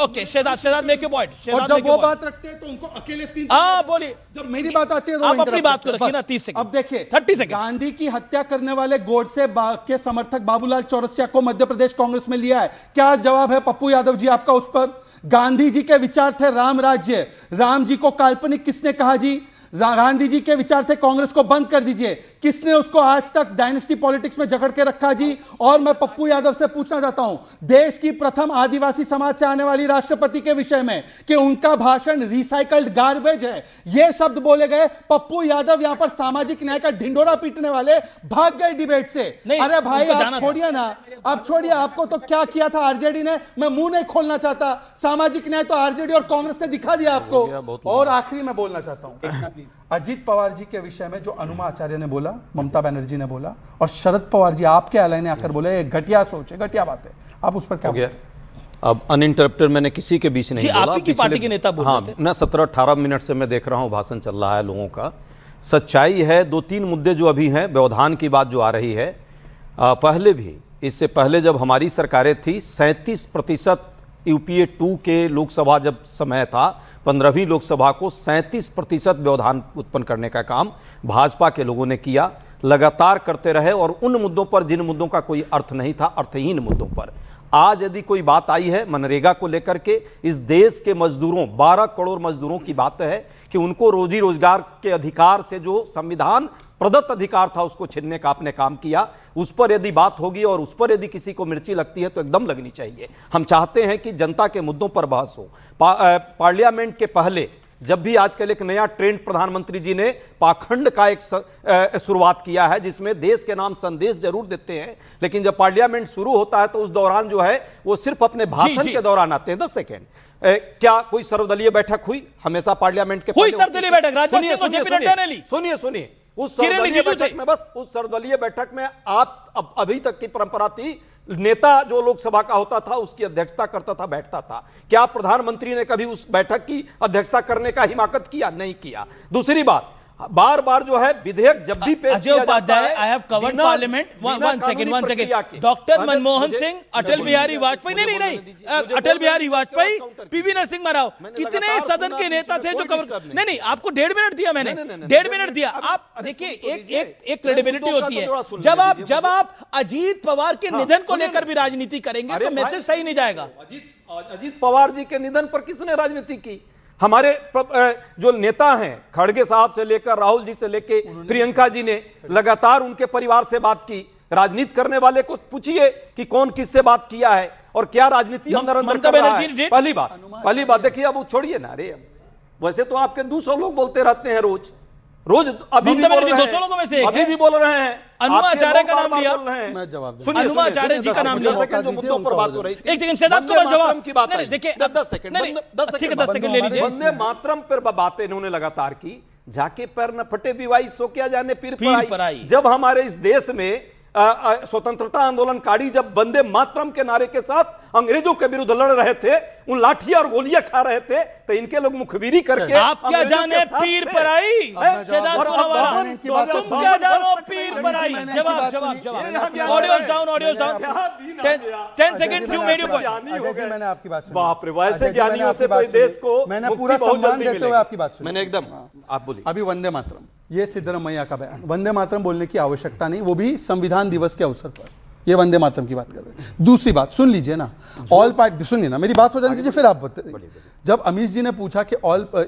Okay Shehzad make your point. और जब वो बात रखते हैं तो उनको अकेले स्क्रीन बोलिए, जब मेरी बात आती है तो आप अपनी बात को रखिए ना, 30 सेकंड। अब देखिए 30 सेकंड। गांधी की हत्या करने वाले गोडसे के समर्थक बाबूलाल चौरसिया को मध्य प्रदेश कांग्रेस में लिया है। क्या जवाब है पप्पू यादव जी आपका उस पर? गांधी जी के विचार थे राम राज्य, राम जी को काल्पनिक किसने कहा जी? गांधी जी के विचार थे कांग्रेस को बंद कर दीजिए। किसने उसको आज तक डायनेस्टी पॉलिटिक्स में जकड़ के रखा जी? और मैं पप्पू यादव से पूछना चाहता हूं, देश की प्रथम आदिवासी समाज से आने वाली राष्ट्रपति के विषय में कि उनका भाषण रिसाइकल्ड गार्बेज है, यह शब्द बोले गए। पप्पू यादव यहां पर सामाजिक न्याय का ढिंडोरा पीटने वाले भाग गए डिबेट से। अरे भाई आप छोड़िए ना, आप छोड़िए, आपको तो क्या किया था आरजेडी ने, मैं मुंह नहीं खोलना चाहता। सामाजिक न्याय तो आरजेडी और कांग्रेस ने दिखा दिया आपको। और आखिरी में बोलना चाहता हूं, अजीत पवार जी के विषय में जो अनुमा आचार्य ने बोला, ममता बनर्जी ने बोला और शरद पवार जी आपके एलाइन ने आकर बोले, घटिया सोच है, घटिया बात है, आप उस पर क्या गया? अब अनइंटरप्टेड मैंने किसी के बीच नहीं बोला। आपकी पार्टी के नेता बोल रहे थे। ना 17-18 मिनट से मैं देख रहा हूं भाषण चल रहा है लोगों का। सच्चाई है, 2-3 मुद्दे जो अभी हैं, व्यवधान की बात जो आ रही है, पहले भी, इससे पहले जब हमारी सरकारें थी, 37% यूपीए 2 के लोकसभा जब समय था, 15वीं लोकसभा को 37% व्यवधान उत्पन्न करने का काम भाजपा के लोगों ने किया, लगातार करते रहे। और उन मुद्दों पर जिन मुद्दों का कोई अर्थ नहीं था, अर्थहीन मुद्दों पर आज यदि कोई बात आई है मनरेगा को लेकर के, इस देश के मजदूरों, 12 करोड़ मजदूरों की बात है कि उनको रोजी रोजगार के अधिकार से जो संविधान प्रदत्त अधिकार था उसको छीनने का आपने काम किया। उस पर यदि बात होगी और उस पर यदि किसी को मिर्ची लगती है तो एकदम लगनी चाहिए। हम चाहते हैं कि जनता के मुद्दों पर बहस हो। पार्लियामेंट के पहले जब भी आजकल एक नया ट्रेंड प्रधानमंत्री जी ने पाखंड का एक शुरुआत किया है, जिसमें देश के नाम संदेश जरूर देते हैं, लेकिन जब पार्लियामेंट शुरू होता है तो उस दौरान जो है वो सिर्फ अपने भाषण के दौरान आते हैं। 10 सेकेंड, क्या कोई सर्वदलीय बैठक हुई? हमेशा पार्लियामेंट के हुई सर्वदलीय बैठक, सुनिए उस सर्वदलीय बैठक में, बस उस सर्वदलीय बैठक में आप अभी तक की परंपरा थी, नेता जो लोकसभा का होता था उसकी अध्यक्षता करता था, बैठता था। क्या प्रधानमंत्री ने कभी उस बैठक की अध्यक्षता करने का हिमाकत किया? नहीं किया। दूसरी बात, बार बार जो है विधेयक जब भी पेश किया जाता है, I have covered parliament. One second, doctor Manmohan Singh, Atal Bihari Vajpayee, नहीं, अटल बिहारी वाजपेयी, पीवी नरसिम्हा राव, कितने सदन के नेता थे जो कवर, नहीं, आपको 1.5 मिनट दिया मैंने, 1.5 मिनट दिया। आप देखिए, एक क्रेडिबिलिटी होती है। जब आप अजीत पवार के निधन को लेकर भी राजनीति करेंगे तो मैसेज सही नहीं जाएगा। अजीत पवार जी के निधन पर किसने राजनीति की? हमारे जो नेता हैं, खड़गे साहब से लेकर राहुल जी से लेकर प्रियंका जी ने लगातार उनके परिवार से बात की। राजनीति करने वाले को पूछिए कि कौन किससे बात किया है और क्या राजनीति अंदर अंदर कर रहा है। पहली बात देखिए, अब वो छोड़िए ना, अरे वैसे तो आपके 200 लोग बोलते रहते हैं रोज, अभी भी बोल रहे हैं। अनुमा आचार्य का नाम लिया, मैं जवाब सुनिए, अनुमा आचार्य जी का नाम लिया, जो मुद्दों पर बात हो रही थी। एक सेकंड, शहजाद को जवाब की बात है, देखिए 10 सेकंड ले लीजिए। वंदे मातरम पर बातें इन्होंने लगातार की, जाके पैर न फटे बिवाई सो क्या जाने पीर पर आई। जब हमारे इस देश में स्वतंत्रता आंदोलनकारी जब वंदे मातरम के नारे के साथ अंग्रेजों के विरुद्ध लड़ रहे थे, उन लाठियां और गोलियां खा रहे थे, तो इनके लोग मुखबिरी करके, आप क्या जाने पीर पर आई, तुम क्या जानो पीर पर आई। जवाब, audios down, 10 second, you made your point. मैंने आपकी बात सुनी। बाप रे, वैसे ज्ञानियों से कोई देश को मैंने पूरा सम्मान देते हुए आपकी बात सुनी। मैंने एकदम, आप बोलिए। अभी वंदे मातरम, ये सिद्धरमैया का बयान, वंदे मातरम बोलने की आवश्यकता नहीं, वो भी संविधान दिवस के अवसर पर ये वंदे मातरम की बात कर रहे हैं। दूसरी बात सुन लीजिए ना, ऑल पार्टी, सुनिए ना, मेरी बात हो जाने दीजिए, फिर आप बताइए। जब अमीश जी ने पूछा कि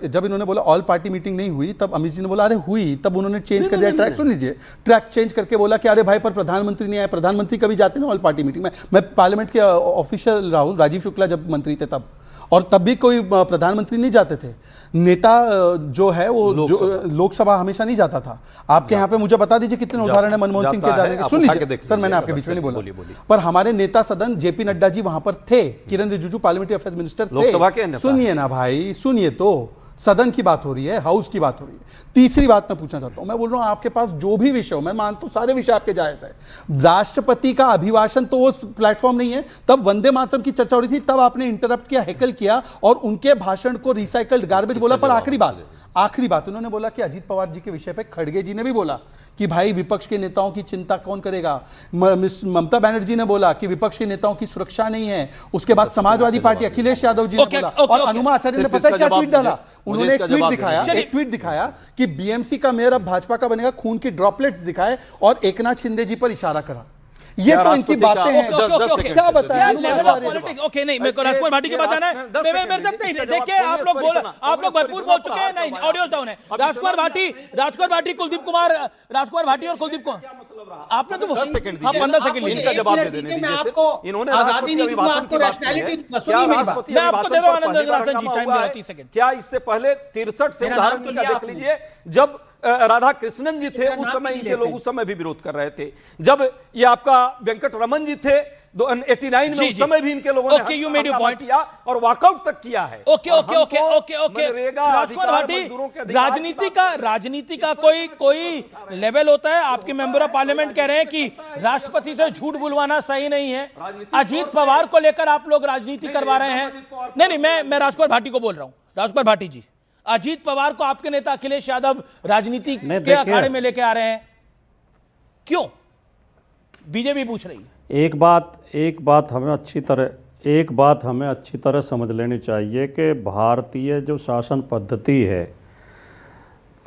जब इन्होंने बोला ऑल पार्टी मीटिंग नहीं हुई, तब अमीश जी ने बोला अरे हुई, तब उन्होंने चेंज कर दिया ट्रैक। सुन लीजिए, ट्रैक चेंज करके बोला कि अरे भाई पर प्रधानमंत्री नहीं आए। प्रधानमंत्री कभी जाते ना ऑल पार्टी मीटिंग में? मैं पार्लियामेंट के ऑफिशियल रहा हूँ, राजीव शुक्ला जब मंत्री थे तब, और तब भी कोई प्रधानमंत्री नहीं जाते थे। नेता जो है वो लोकसभा हमेशा नहीं जाता था। आपके यहाँ पे मुझे बता दीजिए कितने उदाहरण है मनमोहन सिंह के जाने के। सुन लीजिए सर, मैंने आपके बीच में नहीं बोला, पर हमारे नेता सदन जेपी नड्डा जी वहां पर थे, किरण रिजिजू पार्लियामेंट्री अफेयर्स मिनिस्टर थे। सुनिए ना भाई, सुनिए तो, सदन की बात हो रही है, हाउस की बात हो रही है। तीसरी बात मैं पूछना चाहता हूं, मैं बोल रहा हूं आपके पास जो भी विषय हो, मैं मानता हूं सारे विषय आपके जायज है। राष्ट्रपति का अभिभाषण तो वो प्लेटफॉर्म नहीं है। तब वंदे मातरम की चर्चा हो रही थी, तब आपने इंटरप्ट किया, हेकल किया और उनके भाषण को रिसाइकल्ड गार्बेज बोला। पर आखिरी बात उन्होंने बोला कि अजीत पवार जी के विषय पे खड़गे जी ने भी बोला कि भाई विपक्ष के नेताओं की चिंता कौन करेगा। ममता बनर्जी ने बोला कि विपक्ष के नेताओं की सुरक्षा नहीं है। उसके बाद समाजवादी पार्टी अखिलेश यादव जी ने बोला, और अनुमा आचार्य ने पता क्या ट्वीट डाला, उन्होंने एक ट्वीट दिखाया कि बीएमसी का मेयर अब भाजपा का बनेगा, खून की ड्रॉपलेट्स दिखाए और एकनाथ शिंदे जी पर इशारा करा। ये तो इनकी बातें हैं। क्या बताया ओके, नहीं मेरे को राजकुमार भाटी के बाद जाना है। मेरे तक नहीं, देखिए आप लोग भरपूर बोल चुके हैं। नहीं, ऑडियो डाउन है। राजकुमार भाटी, कुलदीप कुमार, राजकुमार भाटी और कुलदीप को आपने तो 10 सेकंड दिए, 15 सेकंड लिए इनका जवाब दे देने दीजिए। इन्होंने राष्ट्रपति अभिभाषण की बात की है। क्या राष्ट्रपति मैं आपको दे रहा हूं आनंद रंगनाथन जी, टाइम दे 30 सेकंड। क्या इससे पहले 63 से उदाहरण इनका देख लीजिए, जब राधा कृष्णन जी थे उस समय इनके लोग उस समय भी विरोध कर रहे थे। जब ये आपका वेंकट रमन जी थे 89 में, उस समय भी इनके लोगों ने हंगामा किया और वॉकआउट तक किया है। ओके राजकुमार भाटी, राजनीति का कोई लेवल होता है। आपके मेंबर ऑफ पार्लियामेंट कह रहे हैं कि राष्ट्रपति से झूठ बुलवाना सही नहीं है। अजीत पवार को लेकर आप लोग राजनीति करवा रहे हैं। नहीं, मैं राजकुमार भाटी को बोल रहा हूं। राजकुमार भाटी जी, अजीत पवार को आपके नेता अखिलेश यादव राजनीति के अखाड़े में लेके आ रहे हैं, क्यों? बीजेपी पूछ रही है। एक बात हमें अच्छी तरह समझ लेनी चाहिए कि भारतीय जो शासन पद्धति है,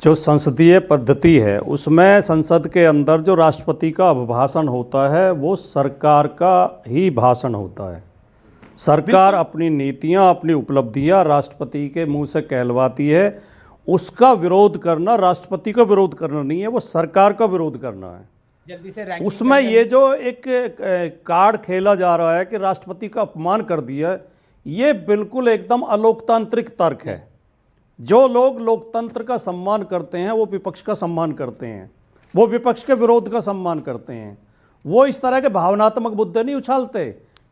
जो संसदीय पद्धति है, उसमें संसद के अंदर जो राष्ट्रपति का अभिभाषण होता है वो सरकार का ही भाषण होता है। सरकार अपनी नीतियां, अपनी उपलब्धियां राष्ट्रपति के मुंह से कहलवाती है। उसका विरोध करना राष्ट्रपति का विरोध करना नहीं है, वो सरकार का विरोध करना है। जल्दी से उसमें ये जो एक कार्ड खेला जा रहा है कि राष्ट्रपति का अपमान कर दिया, ये बिल्कुल एकदम अलोकतांत्रिक तर्क है। जो लोग लोकतंत्र का सम्मान करते हैं वो विपक्ष का सम्मान करते हैं, वो विपक्ष के विरोध का सम्मान करते हैं। वो इस तरह के भावनात्मक मुद्दे नहीं उछालते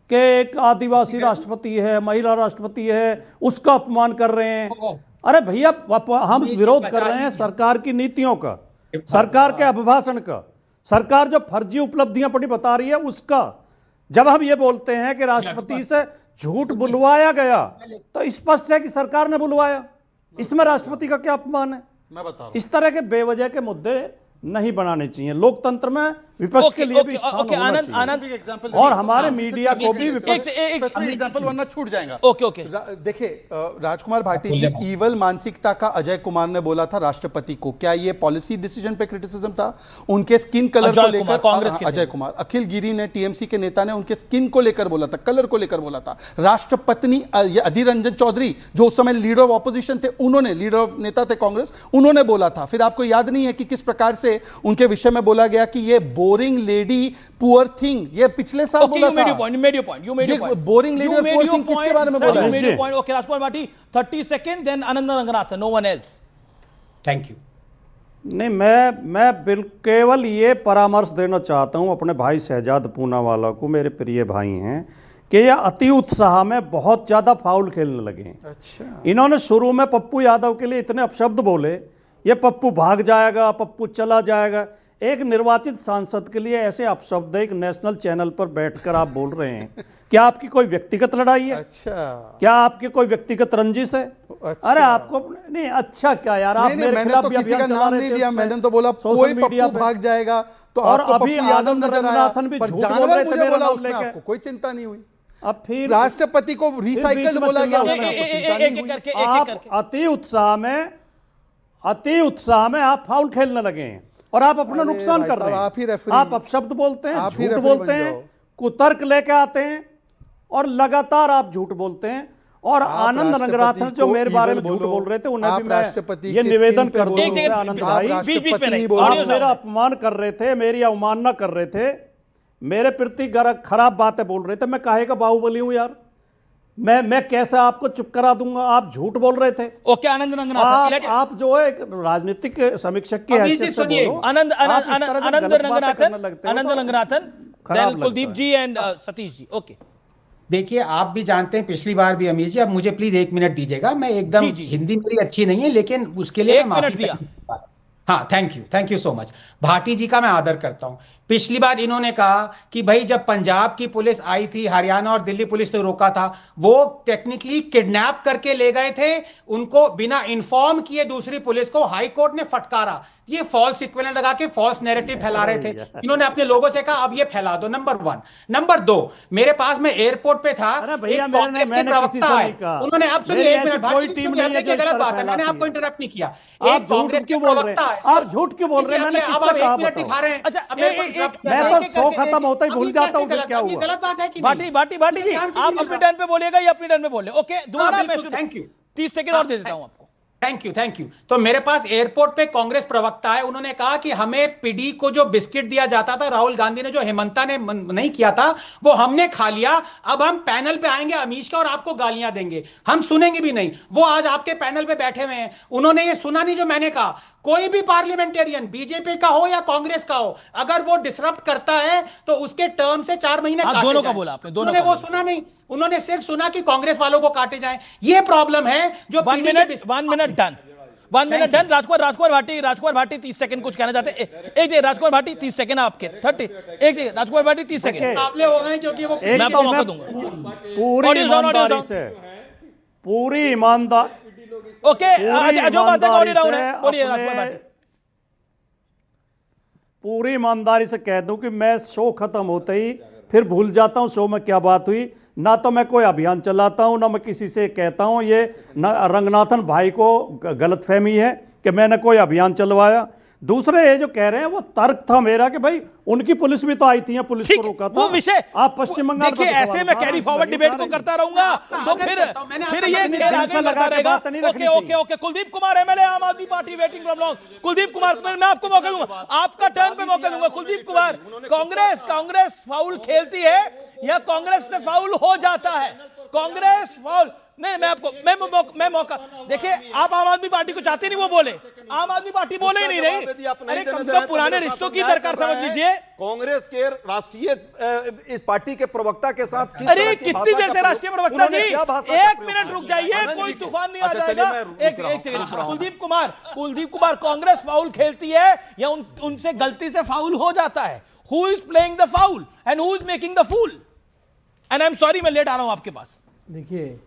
कि एक आदिवासी राष्ट्रपति है, महिला राष्ट्रपति है, उसका अपमान कर रहे हैं। अरे भैया, हम विरोध कर रहे हैं सरकार की नीतियों का, सरकार के अभिभाषण का, सरकार जो फर्जी उपलब्धियां पड़ी बता रही है उसका। जब हम ये बोलते हैं कि राष्ट्रपति से झूठ बुलवाया गया, तो स्पष्ट है कि सरकार ने बुलवाया। इसमें राष्ट्रपति का क्या अपमान है? मैं बता रहा हूं। इस तरह के बेवजह के मुद्दे नहीं बनाने चाहिए। लोकतंत्र में विपक्ष के लिए भी स्थान होना चाहिए। और हमारे मीडिया को भी एग्जांपल वरना छूट जाएगा। ओके देखिए, राजकुमार भाटी जी, ईवल मानसिकता का अजय कुमार ने बोला था राष्ट्रपति को, क्या ये पॉलिसी डिसीजन पे क्रिटिसिज्म था? उनके स्किन कलर को लेकर कांग्रेस के अजय कुमार, अखिल गिरी ने, टीएमसी के नेता ने उनके स्किन को लेकर बोला था, कलर को लेकर बोला था। राष्ट्रपति अधीर रंजन चौधरी जो उस समय लीडर ऑफ ऑपोजिशन थे, उन्होंने, लीडर ऑफ नेता थे कांग्रेस, उन्होंने बोला था। फिर आपको याद नहीं है कि किस प्रकार से उनके विषय में बोला गया कि ये बोरिंग लेडी पुअर थिंग, ये पिछले साल बोला था। बोरिंग लेडी और पुअर थिंग किसके बारे में बोला है? Okay Rajkumar Bhati, 30 second, then Anand Ranganathan, no one else. Thank you. नहीं, मैं केवल ये परामर्श देना चाहता हूं अपने भाई शहजाद पूनावाला को, मेरे प्रिय भाई हैं, कि ये अति उत्साह में बहुत ज्यादा फाउल खेलने लगे। अच्छा, इन्होंने शुरू में पप्पू यादव के लिए इतने अपशब्द बोले, ये पप्पू भाग जाएगा, पप्पू चला जाएगा। एक निर्वाचित सांसद के लिए ऐसे अपशब्द एक नेशनल चैनल पर बैठकर आप बोल रहे हैं? क्या आपकी कोई व्यक्तिगत लड़ाई है? अच्छा, क्या आपकी कोई व्यक्तिगत रंजिश है? अच्छा। अरे आपको नहीं, अच्छा क्या यार, आप मेरे मैंने खिलाफ तो भी किसी का अभियान चला नाम रहे नहीं थे लिया, उसमें, मैंने तो बोला सोशल कोई मीडिया पप्पू पे। भाग जाएगा तो और आपको अभी पप्पू यादव आनंद नजर आया, रंगनाथन भी पर झूठ जानवर बोल रहे थे मुझे मेरा बोला, नाम उसमें लेके। आपको कोई चिंता नहीं हुई। अब फिर राष्ट्रपति को रिसाइकल बोला गया, उसमें आपको चिंता नहीं हुई। आप अति उत्साह में आप फाउल खेलने लगे हैं और आप अपना नुकसान कर रहे हैं। आप ही रेफरी, आप अपशब्द बोलते हैं, आप ही झूठ रेफरी बोलते बन हैं, जाओ। कुतर्क लेके आते हैं और लगातार आप झूठ बोलते हैं। और आनंद रंगनाथन जो मेरे बारे में झूठ बोल रहे थे, उन्हें भी मैं ये निवेदन कर दूं आनंद भाई, आप मेरा अपमान कर रहे थे, मेरी अवमानना कर रहे थे, मेरे प्रति खराब बातें बोल रहे थे। मैं काहे का बाहुबली हूं यार? मैं कैसे आपको चुप करा दूंगा? आप झूठ बोल रहे थे। ओके आनंद रंगनाथन, आप जो है एक राजनीतिक समीक्षक की हैसियत से बोलो। आनंद रंगनाथन, कुलदीप जी एंड सतीश जी। ओके, देखिए, आप भी जानते हैं, पिछली बार भी अमीर जी, अब मुझे प्लीज 1 मिनट दीजिएगा। मैं एकदम हिंदी मेरी अच्छी नहीं है, लेकिन उसके लिए 1 मिनट दिया। हाँ, thank you so much. Bhati ji का मैं आदर करता हूं। पिछली बार इन्होंने कहा कि भाई जब पंजाब की पुलिस आई थी, हरियाणा और दिल्ली पुलिस ने रोका था, वो टेक्निकली किडनैप करके ले गए थे, उनको बिना इन्फॉर्म किए दूसरी पुलिस को हाई कोर्ट ने फटकारा। ये फॉल्स इक्विवेलेंट लगा के फॉल्स नैरेटिव फैला रहे थे। इन्होंने अपने लोगों से कहा अब ये फैला दो, नंबर 1। नंबर 2, मेरे पास में एयरपोर्ट पे था, भैया एक कांग्रेस के प्रवक्ता है, उन्होंने आप सुनिए, एक मिनट, कोई टीम नहीं है जो गलत बात है, मैंने आपको इंटरप्ट नहीं किया। आप कांग्रेस क्यों बोल रहे हैं? आप झूठ क्यों बोल रहे हैं? मैंने अब आप 1 मिनट दिखा रहे हैं। अच्छा, मैं तो शो खत्म होता ही भूल जाता हूँ क्या हुआ। गलत बात है कि भाटी जी, आप अपने टर्न पे बोलिएगा या अपनी टर्न पे बोले? ओके, दोबारा मैं थैंक यू, 30 सेकंड और दे देता हूं आपको। Thank you. तो मेरे पास एयरपोर्ट पे कांग्रेस प्रवक्ता है, उन्होंने कहा कि हमें पीडी को जो बिस्किट दिया जाता था राहुल गांधी ने, जो हेमंता ने नहीं किया था, वो हमने खा लिया। अब हम पैनल पे आएंगे अमीश का और आपको गालियां देंगे, हम सुनेंगे भी नहीं। वो आज आपके पैनल पे बैठे हुए हैं, उन्होंने ये सुना नहीं जो मैंने कहा। कोई भी पार्लियामेंटेरियन बीजेपी का हो या कांग्रेस का हो, अगर वो डिसरप्ट करता है तो उसके टर्म से 4 महीने काटे दोनों जाएं। का बोला आपने, दोनों का वो सुना नहीं, उन्होंने सिर्फ सुना कि कांग्रेस वालों को काटे जाएं। ये प्रॉब्लम है जो 1 minute done. 1 minute done. Rajkumar Bhati 30 second कुछ कहना चाहते हैं? एक राजकुमार भाटी 30 सेकंड आपके 30। एक राजकुमार भाटी 30 सेकंड मुकाबले हो गए क्योंकि वो मैं आपको मौका दूंगा। पूरी ईमानदार ओके, जो बात है ऑडियो डाउन है, बोलिए राजकुमार भाटी। पूरी ईमानदारी से कह दूं कि मैं शो खत्म होते ही फिर भूल जाता हूं शो में क्या बात हुई। ना तो मैं कोई अभियान चलाता हूं, ना मैं किसी से कहता हूं। ये रंगनाथन भाई को गलतफहमी है कि मैंने कोई अभियान चलवाया। दूसरे ये जो कह रहे हैं वो तर्क था मेरा कि भाई उनकी पुलिस भी तो आई थी, पुलिस को रोका था। वो विषय आप पश्चिम बंगाल देखिए, ऐसे मैं कैरी फॉरवर्ड डिबेट को करता रहूंगा तो फिर ये खेल आगे बढ़ता रहेगा। ओके, कुलदीप कुमार एमएलए आम आदमी party waiting from long. Kuldeep Kumar, मैं आपको मौका दूंगा, आपका टर्न पे मौका दूंगा। कुलदीप कुमार, कांग्रेस फाउल खेलती है या कांग्रेस से फाउल हो जाता है? कांग्रेस फाउल नहीं, मैं मौका देखिए, आप आम आदमी पार्टी को चाहते नहीं, वो बोले आम आदमी पार्टी बोले ही नहीं रही। अरे कम से कम पुराने रिश्तों की दरकार समझ लीजिए। कांग्रेस के राष्ट्रीय इस पार्टी के प्रवक्ता के साथ अरे कितनी देर से राष्ट्रीय प्रवक्ता जी, 1 मिनट रुक जाइए, कोई तूफान नहीं आ जाएगा। एक सेकंड, कुलदीप कुमार, कांग्रेस फाउल खेलती है या उनसे गलती से फाउल हो जाता है? Who is playing the foul and who is making the fool? And I am sorry, मैं लेट आ रहा हूं आपके पास। देखिए,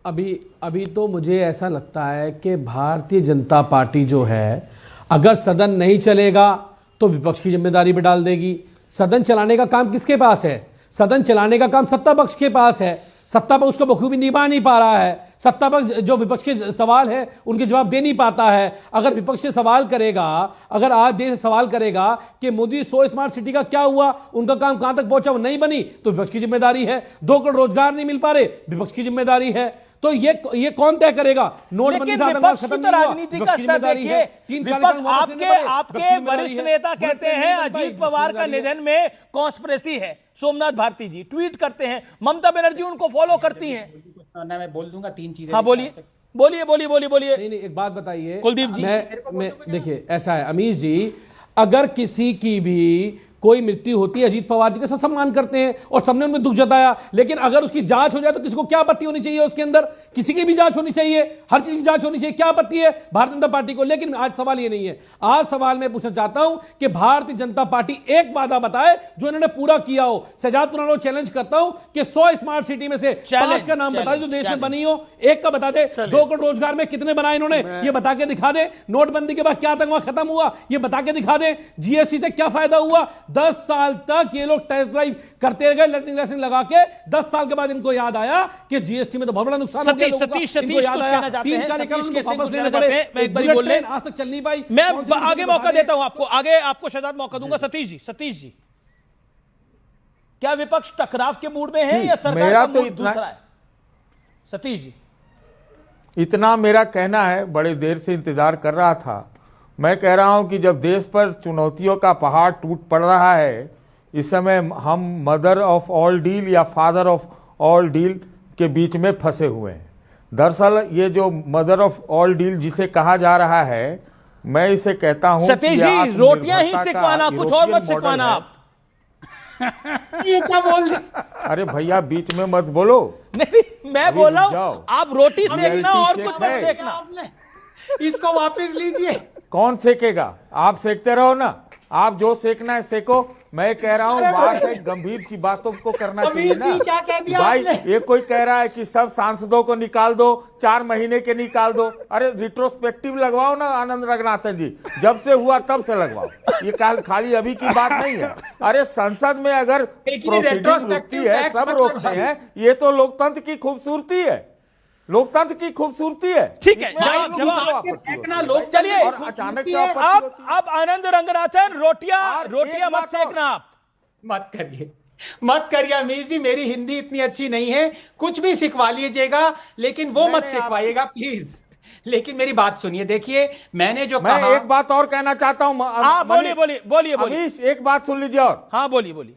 अभी तो मुझे ऐसा लगता है कि भारतीय जनता पार्टी जो है, अगर सदन नहीं चलेगा तो विपक्ष की जिम्मेदारी पे डाल देगी। सदन चलाने का काम किसके पास है? सदन चलाने का काम सत्ता पक्ष के पास है। सत्ता पक्ष उसको बखूबी निभा नहीं पा रहा है। सत्ता पक्ष जो विपक्ष के सवाल है उनके जवाब दे नहीं पाता है। अगर विपक्ष से सवाल करेगा, अगर आज देश से सवाल करेगा कि मोदी 100 स्मार्ट सिटी का क्या हुआ, उनका काम कहां तक पहुंचा, वो नहीं बनी, तो विपक्ष की जिम्मेदारी है। 2 करोड़ रोजगार नहीं मिल पा रहे, विपक्ष की जिम्मेदारी है। तो ये कौन तय करेगा? नोटबंदी विपक्ष की तो राजनीति का स्तर देखिए। विपक्ष आपके वरिष्ठ नेता कहते हैं अजीत पवार का निधन में कॉन्स्पिरेसी है। सोमनाथ भारती जी ट्वीट करते हैं, ममता बनर्जी उनको फॉलो करती हैं। मैं बोल दूंगा 3 चीजें। हाँ, बोलिए। नहीं, एक बात बताइए कुलदीप जी। मैं देखिए, ऐसा है अमीश जी, अगर किसी की भी कोई मृत्यु होती है, अजीत पवार जी का सब सम्मान करते हैं और सबने उनमें दुख जताया, लेकिन अगर उसकी जांच हो जाए तो किसी को क्या आपत्ति होनी चाहिए? उसके अंदर किसी की भी जांच होनी चाहिए, हर चीज की जांच होनी चाहिए, क्या आपत्ति है भारतीय जनता पार्टी को? लेकिन आज सवाल ये नहीं है। आज सवाल मैं पूछना चाहता हूं कि भारतीय जनता पार्टी एक वादा बताए जो इन्होंने पूरा किया हो। शहजाद पुराना चैलेंज करता हूं कि 100 स्मार्ट सिटी में से 5 का नाम बता दे जो देश में बनी हो, 1 का बता दे। 2 करोड़ रोजगार में कितने बनाए इन्होंने, ये बता के दिखा दे। नोटबंदी के बाद क्या आतंकवाद खत्म हुआ, ये बता के दिखा दे। जीएसटी से क्या फायदा हुआ? 10 साल तक ये लोग टेस्ट ड्राइव करते गए, लर्निंग लेसन लगा के 10 साल के बाद इनको याद आया कि जीएसटी में तो बहुत बड़ा नुकसान हो गया। सतीश कुछ कहना चाहते हैं, मैं एक बार बोल लें, आज तक चल नहीं पाई। मैं आगे मौका देता हूं आपको, आगे आपको शहजाद मौका दूंगा। सतीश जी, क्या विपक्ष टकराव के मूड में है या सरकार का मूड दूसरा है? सतीश जी, इतना मेरा कहना है, बड़े देर से इंतजार कर रहा था। मैं कह रहा हूं कि जब देश पर चुनौतियों का पहाड़ टूट पड़ रहा है, इस समय हम मदर ऑफ ऑल डील या फादर ऑफ ऑल डील के बीच में फंसे हुए हैं। दरअसल ये जो मदर ऑफ ऑल डील जिसे कहा जा रहा है, मैं इसे कहता हूं सतीश जी, रोटियां ही सिखवाना, कुछ और मत सिखवाना आप। ये क्या बोल रहे? अरे भैया, बीच में मत बोलो। नहीं, मैं बोल रहा हूं, आप रोटी सेकना और कुछ मत सेकना। इसको वापस लीजिए। कौन सेकेगा? आप सेकते रहो ना। आप जो सेकना है सेको। मैं कह रहा हूँ बात है गंभीर की बातों को करना चाहिए ना क्या कह दिया भाई। आपने? ये कोई कह रहा है कि सब सांसदों को निकाल दो, 4 महीने के निकाल दो। अरे रिट्रोस्पेक्टिव लगवाओ ना आनंद रंगनाथन जी, जब से हुआ तब से लगवाओ। ये खाली अभी की बात नहीं है। अरे संसद में अगर प्रोसीडिंग रुकती है, सब रोकते हैं, ये तो लोकतंत्र की खूबसूरती है, लोकतंत्र की खूबसूरती है। ठीक है, जवाब चलिए। और अचानक से अब आनंद रंगनाथन रोटियां मत सेकना, आप मत करिए अमीर जी, मेरी हिंदी इतनी अच्छी नहीं है, कुछ भी सिखवा लीजिएगा लेकिन वो मत सिखवाइएगा प्लीज। लेकिन मेरी बात सुनिए, देखिए मैंने जो मैं कहा, एक बात और कहना चाहता हूँ। बोलिए अमीश, एक बात सुन लीजिए और। हाँ बोलिए।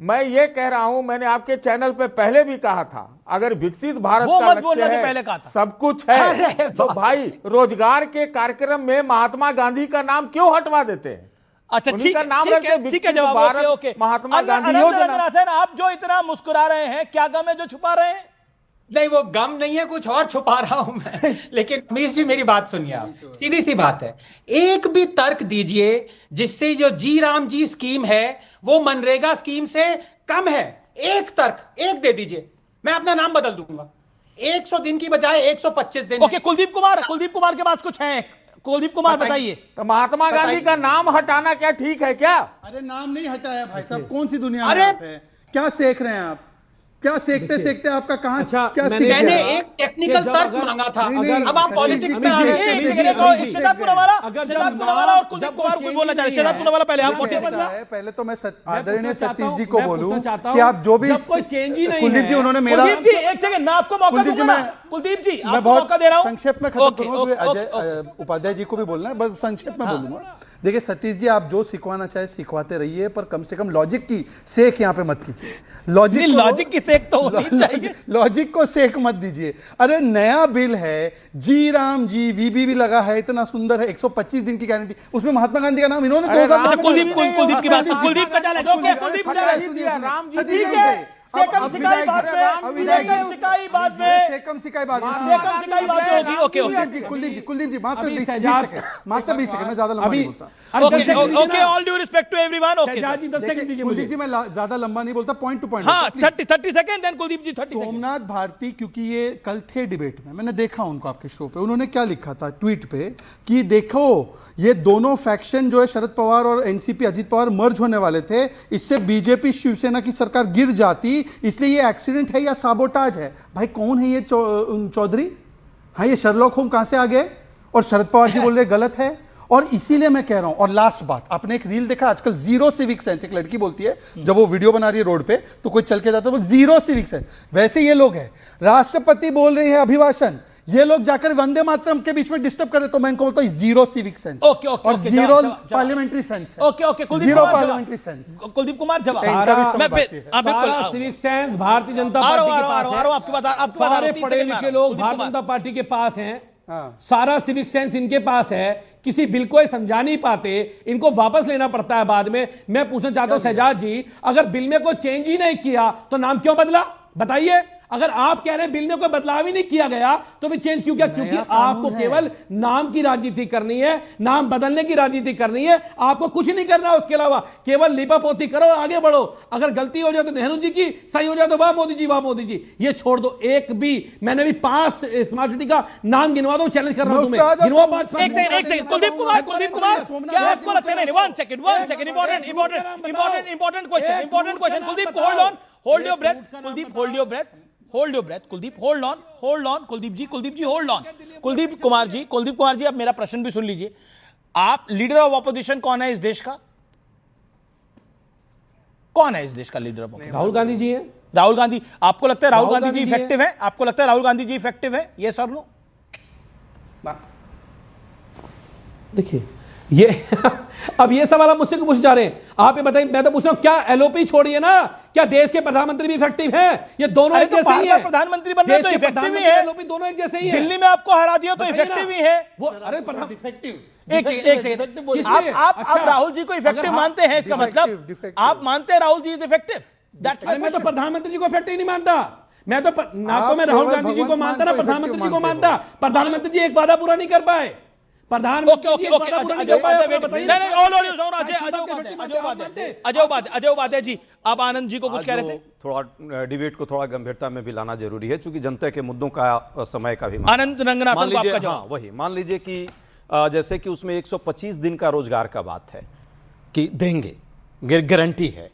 मैं ये कह रहा हूं, मैंने आपके चैनल पे पहले भी कहा था, अगर विकसित भारत वो का मत लक्ष्य बोलना है, जो पहले कहा था। सब कुछ है, तो भाई रोजगार के कार्यक्रम में महात्मा गांधी का नाम क्यों हटवा देते हैं? अच्छा ठीक है, जवाब ओके। महात्मा गांधी रंगनाथन, आप जो इतना मुस्कुरा रहे हैं, क्या गम है जो छुपा रहे हैं? नहीं वो गम नहीं है, कुछ और छुपा रहा हूं मैं। लेकिन अमीर जी मेरी बात सुनिए, आप सीधी सी बात है, एक भी तर्क दीजिए जिससे जो जी राम जी स्कीम है वो मनरेगा स्कीम से कम है। एक तर्क एक दे दीजिए, मैं अपना नाम बदल दूंगा। 100 दिन की बजाय 125 दिन। ओके, कुलदीप कुमार के पास कुछ है? कुलदीप कुमार बताइए। तो महात्मा गांधी का नाम हटाना क्या ठीक है क्या? अरे नाम नहीं हटाया भाई साहब, कौन सी दुनिया में आप है? क्या सेक रहे हैं आप? क्या सेकते आपका कहाँ? अच्छा, क्या मैंने एक टेक्निकल तर्क मांगा था। अब आप पॉलिटिक्स में आ गए। सिद्धार्थ पूनावाला और कुलदीप कुमार को बोलना चाहिए। सिद्धार्थ पूनावाला पहले तो मैं आदरणीय सतीश जी को बोलूं कि आप जो भी कुलदीप जी उन्होंने मेरा, एक सेकंड मैं आपको मौका दूंगा। कुलदीप जी मैं बहुत संक्षेप में खत्म करूंगा, अजय उपाध्याय जी को भी बोलना है, बस संक्षेप में बोलूंगा। देखिए सतीश जी, आप जो सिखवाना चाहे सिखवाते रहिए, पर कम से कम लॉजिक की सेक यहाँ पे मत कीजिए। लॉजिक की सेक तो होनी चाहिए, लॉजिक को सेक मत दीजिए। अरे नया बिल है, जी राम जी वीबी भी लगा है, इतना सुंदर है, 125 दिन की गारंटी, उसमें महात्मा गांधी का नाम इन्होंने 2000। कुलदीप की बात, कुलदीप का चले, कुलदीप राम जी ठीक है। सेकम सिकाई बात में ओके कुलदीप जी मात्र 20 सेकंड, मैं ज्यादा लंबा नहीं बोलता। Okay, all due respect to everyone. Okay Kuldeep ji, मैं ज्यादा लंबा नहीं बोलता, पॉइंट टू पॉइंट। हाँ 30 सेकंड, देन कुलदीप जी 30 सोमनाथ भारती, क्योंकि ये कल थे डिबेट में, मैंने देखा उनको आपके शो पे, उन्होंने क्या लिखा था ट्वीट पे कि देखो ये दोनों फैक्शन जो है शरद पवार और एनसीपी अजीत पवार मर्ज होने वाले थे, इससे बीजेपी शिवसेना की सरकार गिर जाती, इसलिए ये एक्सीडेंट है या साबोटाज है। भाई कौन है ये चौधरी? हाँ, ये शर्लॉक होम कहां से आ गए? और शरद पवार जी बोल रहे गलत है। और इसीलिए मैं कह रहा हूं, और लास्ट बात, आपने एक रील देखा आजकल, जीरो सिविक सेंस, एक लड़की बोलती है जब वो वीडियो बना रही है रोड पे, तो कोई चल के जाता है, जीरो सिविक सेंस। वैसे ये लोग हैं, राष्ट्रपति बोल रही है अभिभाषण, ये लोग जाकर वंदे मातरम के बीच में डिस्टर्ब करे, तो मैं इनको बोलता हूं जीरो सिविक सेंस और zero parliamentary sense. Okay, zero parliamentary sense. Kuldeep Kumar जवाब। सारा civic sense Bharatiya Janata party के पास है। आपकी बात सारे पढ़े लिखे लोग भारतीय जनता पार्टी के पास हैं। सारा सिविक सेंस इनके पास है, किसी बिल को समझा नहीं पाते, इनको वापस लेना पड़ता है बाद में। मैं पूछना चाहता हूं शहजाद जी, अगर बिल में कोई चेंज ही नहीं किया तो नाम क्यों बदला? बताइए। अगर आप कह रहे हैं बिल में कोई बदलाव ही नहीं किया गया तो फिर चेंज क्यों किया? क्योंकि आपको केवल नाम की राजनीति करनी है, नाम बदलने की राजनीति करनी है, आपको कुछ नहीं करना उसके अलावा, केवल लिपापोती करो और आगे बढ़ो। अगर गलती हो जाए तो नेहरू जी की, सही हो जाए तो वाह मोदी जी, वाह मोदी जी। ये छोड़ दो। एक भी, मैंने भी 5 स्मार्ट सिटी का नाम गिनवा दो, चैलेंज कर रहा हूं तुम्हें, गिनवा 5। एक सेकंड कुलदीप कुमार, क्या आपको लगता है? One second, important question. Kuldeep hold your breath, Kuldeep hold your breath, Kuldeep hold on, Kuldeep ji hold on. Kuldeep Kumar ji, अब मेरा प्रश्न भी सुन लीजिए। आप लीडर ऑफ ऑपोजिशन कौन है इस देश का? कौन है इस देश का leader of opposition? Rahul Gandhi ji हैं। राहुल गांधी। आपको लगता है राहुल गांधी जी इफेक्टिव है? आपको लगता है राहुल गांधी जी इफेक्टिव है? यस और नो? देखिए ये अब ये सवाल आप मुझसे क्यों पूछ जा रहे हैं? आप ये बताइए, मैं तो पूछ रहा हूं, क्या एलओपी छोड़िए ना, क्या देश के प्रधानमंत्री भी इफेक्टिव हैं? ये दोनों एक जैसे ही हैं। प्रधानमंत्री बनने तो इफेक्टिव ही है, एलओपी दोनों एक जैसे ही हैं। दिल्ली में आपको हरा दिया तो इफेक्टिव ही है वो। अरे इफेक्टिव, एक सेकंड, आप राहुल जी को इफेक्टिव मानते हैं, इसका मतलब आप मानते हैं राहुल जी इज इफेक्टिव? मैं तो प्रधानमंत्री जी को इफेक्टिव नहीं मानता। मैं तो ना तो मैं राहुल गांधी जी को मानता, ना प्रधानमंत्री जी को मानता। प्रधानमंत्री जी एक वादा पूरा नहीं कर पाए। प्रधानमंत्री अजय उपाध्याय जी, आप आनंद जी को कुछ कह रहे थे? थोड़ा डिबेट को थोड़ा गंभीरता में भी लाना जरूरी है, क्योंकि जनता के मुद्दों का समय का भी आनंद रंगनाथन को आपका जवाब। वही मान लीजिए कि जैसे कि उसमें 125 दिन का रोजगार का बात है कि देंगे, गारंटी है।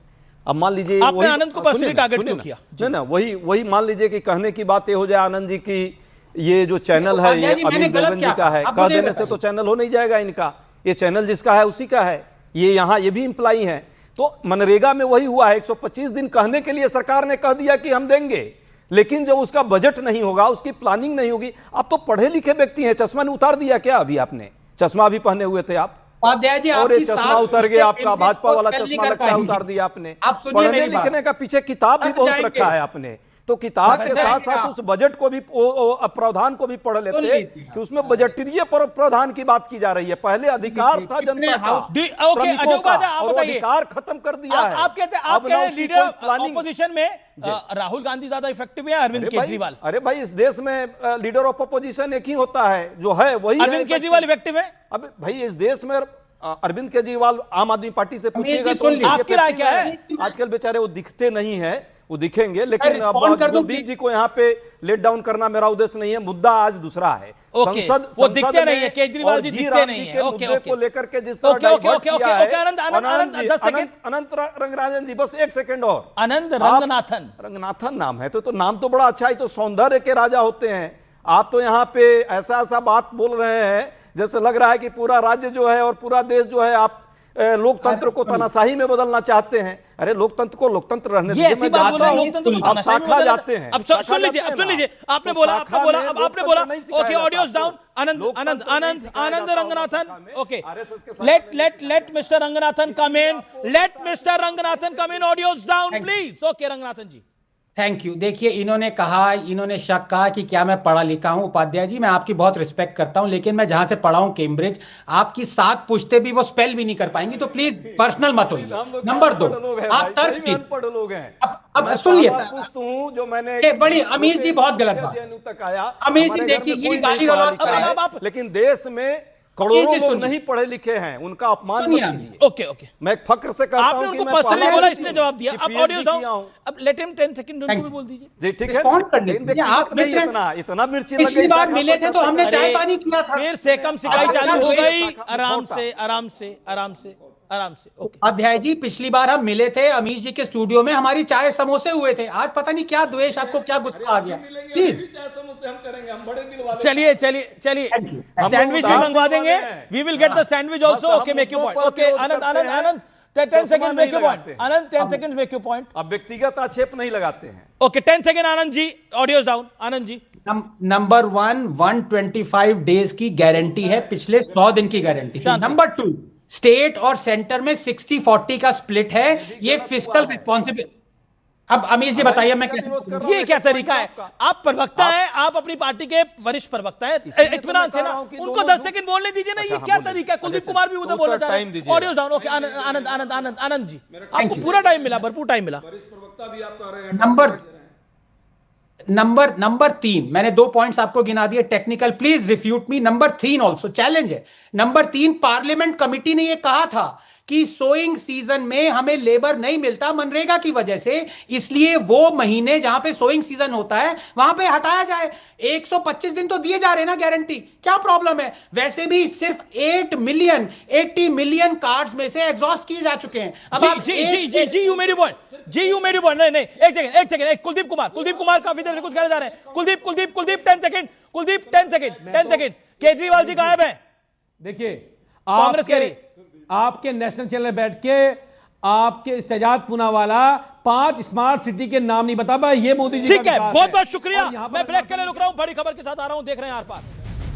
अब मान लीजिए आपने आनंद को पर्सनली टारगेट क्यों किया? ना वही मान लीजिए कि कहने की बात ये हो जाए आनंद जी की ये जो चैनल है ये अमीश देवगन जी का है, कह देने से तो चैनल हो नहीं जाएगा इनका। ये चैनल जिसका है उसी का है, ये यहाँ ये भी इंप्लाई है। तो मनरेगा में वही हुआ है, 125 दिन कहने के लिए सरकार ने कह दिया कि हम देंगे, लेकिन जब उसका बजट नहीं होगा, उसकी प्लानिंग नहीं होगी। आप तो पढ़े लिखे व्यक्ति हैं, चश्मा ने उतार दिया क्या? अभी आपने चश्मा भी पहने हुए थे आप, और ये चश्मा उतर गया आपका, भाजपा वाला चश्मा लगता है उतार दिया आपने। पढ़ने लिखने का पीछे किताब भी बहुत रखा है आपने, तो किताब के साथ साथ उस बजट को भी, प्रावधान को भी पढ़ लेते कि उसमें बजटीय प्रावधान की बात की जा रही है। पहले अधिकार था जनता का, श्रमिकों का, और अधिकार खत्म कर दिया है। आप कहते हैं आपके लीडर ऑपोजिशन में राहुल गांधी ज्यादा इफेक्टिव है अरविंद केजरीवाल? अरे भाई, इस देश में लीडर ऑफ अपोजिशन एक ही होता है, जो है वही अरविंद केजरीवाल इफेक्टिव है। अब भाई इस देश में अरविंद केजरीवाल आम आदमी पार्टी से पूछिएगा तो आपकी राय क्या है? आजकल बेचारे वो दिखते नहीं है, वो दिखेंगे, लेकिन कुलदीप जी को यहाँ पे लेट डाउन करना मेरा उद्देश्य नहीं है। मुद्दा आज दूसरा है। संसद वो दिखते नहीं है, केजरीवाल जी दिखते नहीं है। मुद्दे को लेकर के जिस तरह डाइवर्ट किया है अनंत रंगनाथन जी, बस एक सेकंड और। अनंत रंगनाथन नाम है तो नाम तो बड़ा अच्छा है, तो सौंदर्य के राजा होते हैं। आप तो यहाँ पे ऐसा बात बोल रहे हैं जैसे लग रहा है कि पूरा राज्य जो है और पूरा देश जो है आप लोकतंत्र को तानाशाही में बदलना चाहते हैं। अरे लोकतंत्र को लोकतंत्र रहने दीजिए, मैं जानता हूं आप शाखा जाते हैं। अब सुन लीजिए, आपने बोला, अब आपने बोला, okay, audios down. Anand Ranganathan, okay, let mister Ranganathan come in, audios down please. Okay Ranganathan ji, thank you. देखिए, इन्होंने शक कहा कि क्या मैं पढ़ा लिखा हूं। उपाध्याय जी, मैं आपकी बहुत रिस्पेक्ट करता हूं, लेकिन मैं जहां से पढ़ा हूं कैम्ब्रिज, आपकी 7 पुश्ते भी वो स्पेल भी नहीं कर पाएंगी, तो प्लीज पर्सनल मत होइए। नंबर 2, आप तर्क अनपढ़ लोग हैं। अब सुन लिए, जो मैंने बड़ी अमीर जी बहुत गलत बात। अमीर जी देखिए, ये गाली गलौज, लेकिन देश में करोड़ों लोग नहीं पढ़े लिखे हैं, उनका अपमान मत कीजिए। ओके, मैं फख्र से कहता हूं कि मैं पर्सनली बोला, इसने जवाब दिया। अब ऑडियो डाउन, अब लेट हिम 10 सेकंड उनको भी बोल दीजिए जी, ठीक है। आप इतना मिर्ची पिछली बार मिले थे तो हमने चाय पानी किया था, फिर से कम सिकाई चालू हो गई। आराम से। अध्याय जी, पिछली बार हम मिले थे अमीश जी के स्टूडियो में, हमारी चाय समोसे हुए थे। आज पता नहीं क्या द्वेष, आपको क्या गुस्सा आ गया। प्लीज चलिए, सैंडविच भी मंगवा देंगे। We will get the sandwich also. Okay, make your point. Okay Anand 10 second make your point. Anand 10 second make your point. अब व्यक्तिगत आक्षेप नहीं लगाते हैं। Okay, 10 second Anand ji, audios down. Anand ji, number 1, 125 days की गारंटी है, पिछले 100 दिन की गारंटी। नंबर 2, स्टेट और सेंटर में 60-40 का स्प्लिट है। ये फिस्कल रिस्पॉन्सिबिलिटी। अब अमीश जी बताइए, मैं कैसे, ये क्या तरीका है? आप प्रवक्ता हैं, आप अपनी पार्टी के वरिष्ठ प्रवक्ता हैं, इत्मीनान से ना उनको 10 सेकंड बोलने दीजिए ना। ये क्या तरीका है? कुलदीप कुमार भी उधर बोलना चाह रहे हैं। Audio down. Okay, Anand ji, आपको पूरा टाइम मिला, भरपूर टाइम मिला। नंबर 3, मैंने 2 पॉइंट्स आपको गिना दिए technical, please refute me. Number 3 also challenge है। नंबर 3, पार्लियामेंट कमिटी ने यह कहा था कि सोइंग सीजन में हमें लेबर नहीं मिलता मनरेगा की वजह से, इसलिए वो महीने जहां पे सोइंग सीजन होता है वहां पे हटाया जाए। 125 दिन तो दिए जा रहे हैं ना गारंटी, क्या प्रॉब्लम है? वैसे भी सिर्फ 80 मिलियन कार्ड्स में से एग्जॉस्ट किए जा चुके हैं। अब जी यू मेड योर पॉइंट। नहीं, एक सेकंड, कुलदीप कुमार काफी देर से कुछ कहने जा रहे हैं। कुलदीप 10 सेकंड। केजरीवाल जी गायब है। देखिए, कांग्रेस कह रही, आपके नेशनल चैनल बैठ के आपके शहजाद पूनावाला 5 स्मार्ट सिटी के नाम नहीं बता पाए। ये मोदी जी, ठीक है, बहुत शुक्रिया। मैं ब्रेक के लिए रुक रहा हूं, बड़ी खबर के साथ आ रहा हूं, देख रहे हैं आर पार।